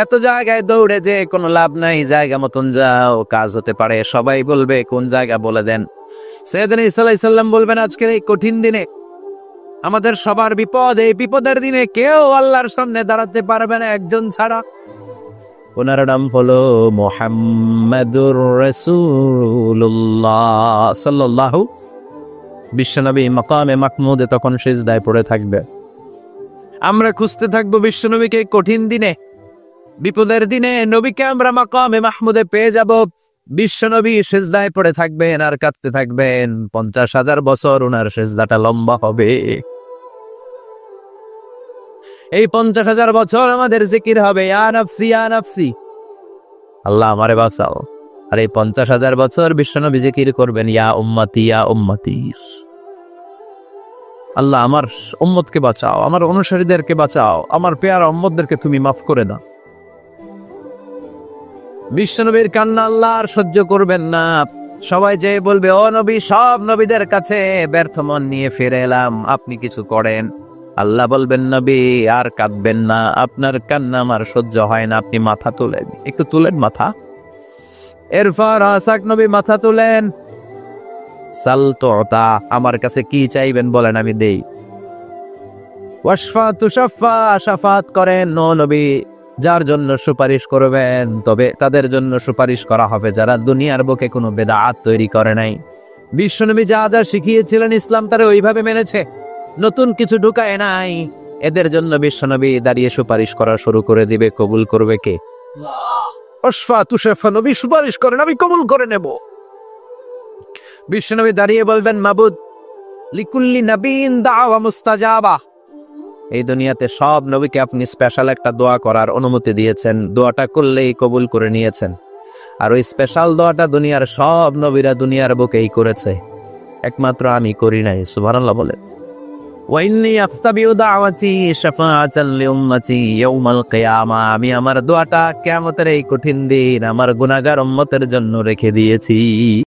এত জায়গায় দৌড়ে যে কোনো লাভ নাই, জায়গা মতন যাও, কাজ হতে পারে। সবাই বলবে কোন জায়গা বলে দেন। সাইয়েদনা ঈসা আলাইহিস সালাম বলবেন আজকের এই কঠিন দিনে আমাদের সবার বিপদ, এই বিপদের দিনে কেউ আল্লাহর সামনে দাঁড়াতে পারবে না একজন ছাড়া। ওনার নাম হলো মুহাম্মাদুর রাসূলুল্লাহ সাল্লাল্লাহু। বিশ্বনবী মাকামে মাহমুদে তখন সিজদায় পড়ে থাকবে। আমরা খুঁজতে থাকবো বিশ্বনবীকে কঠিন দিনে, বিপদের দিনে নবীকে আমরা মাকামে মাহমুদে পেয়ে যাব। বিশ্বনবী সিজদায় পড়ে থাকবেন আর কাঁদতে থাকবেন। 50,000 বছর ওনার সিজদাটা লম্বা হবে। এই 50,000 বছর আমাদের জিকির হবে ইয়া নাফসি ইয়া নাফসি, আল্লাহ আমারে বাঁচাও। আর এই 50,000 বছর বিশ্বনবী জিকির করবেন ইয়া উম্মতি ইয়া উম্মতি, আল্লাহ আমার উম্মতকে বাঁচাও, আমার অনুসারীদেরকে বাঁচাও, আমার পেয়ারা উম্মতদেরকে তুমি মাফ করে দাও। বিশ্বনবীর কান্না আল্লাহ আর সহ্য করবেন না। সবাই যে বলবে ও নবী, সব নবীদের কাছে ব্যর্থ মন নিয়ে ফিরে এলাম, আপনি কিছু করেন। আল্লাহ বলবেন নবী আর কাঁদবেন না, আপনার কান্না আমার সহ্য হয় না, আপনি মাথা তুলেন, একটু তুলেন মাথা। এরপর আসাক নবী মাথা তুলেন। সাল তুতা, আমার কাছে কি চাইবেন বলেন আমি দেই। ওয়াশফা তুশাফা, শাফাত করেন। নো নবী, যার জন্য সুপারিশ করবেন তবে তাদের জন্য সুপারিশ করা হবে যারা দুনিয়ার বুকে কোনো বেদাত তৈরি করে নাই। বিশ্বনবী যা যা শিখিয়েছিলেন ইসলাম তারা ওইভাবে মেনেছে, নতুন কিছু ঢুকায় নাই। এদের জন্য বিশ্বনবী দাঁড়িয়ে সুপারিশ করা শুরু করে দিবে। কবুল করবে কে? ওয়াশফা তুশাফা, নবী সুপারিশ করেন, আমি কবুল করে নেব। বিশ্বনবী দাঁড়িয়ে বলবেন মাবুদ, লিকুল্লি নবীন দাওয়া মুস্তাজাবা, এই দুনিয়াতে সব নবীকে আপনি স্পেশাল একটা দোয়া করার অনুমতি দিয়েছেন, দোয়াটা করলেই কবুল করে নিয়েছেন। আর ওই স্পেশাল দোয়াটা দুনিয়ার সব নবীরা দুনিয়ার বুকেই করেছে, একমাত্র আমি করি নাই। সুবহানাল্লাহ বলে। ওয়াইন্নি আফতাবিউ দাওয়াতি শাফাআতাল লিউম্মতি ইয়াউমাল কিয়ামা, আমি আমার দোয়াটা কিয়ামতের এই কঠিন দিন আমার গুনাহগার উম্মতের জন্য রেখে দিয়েছি।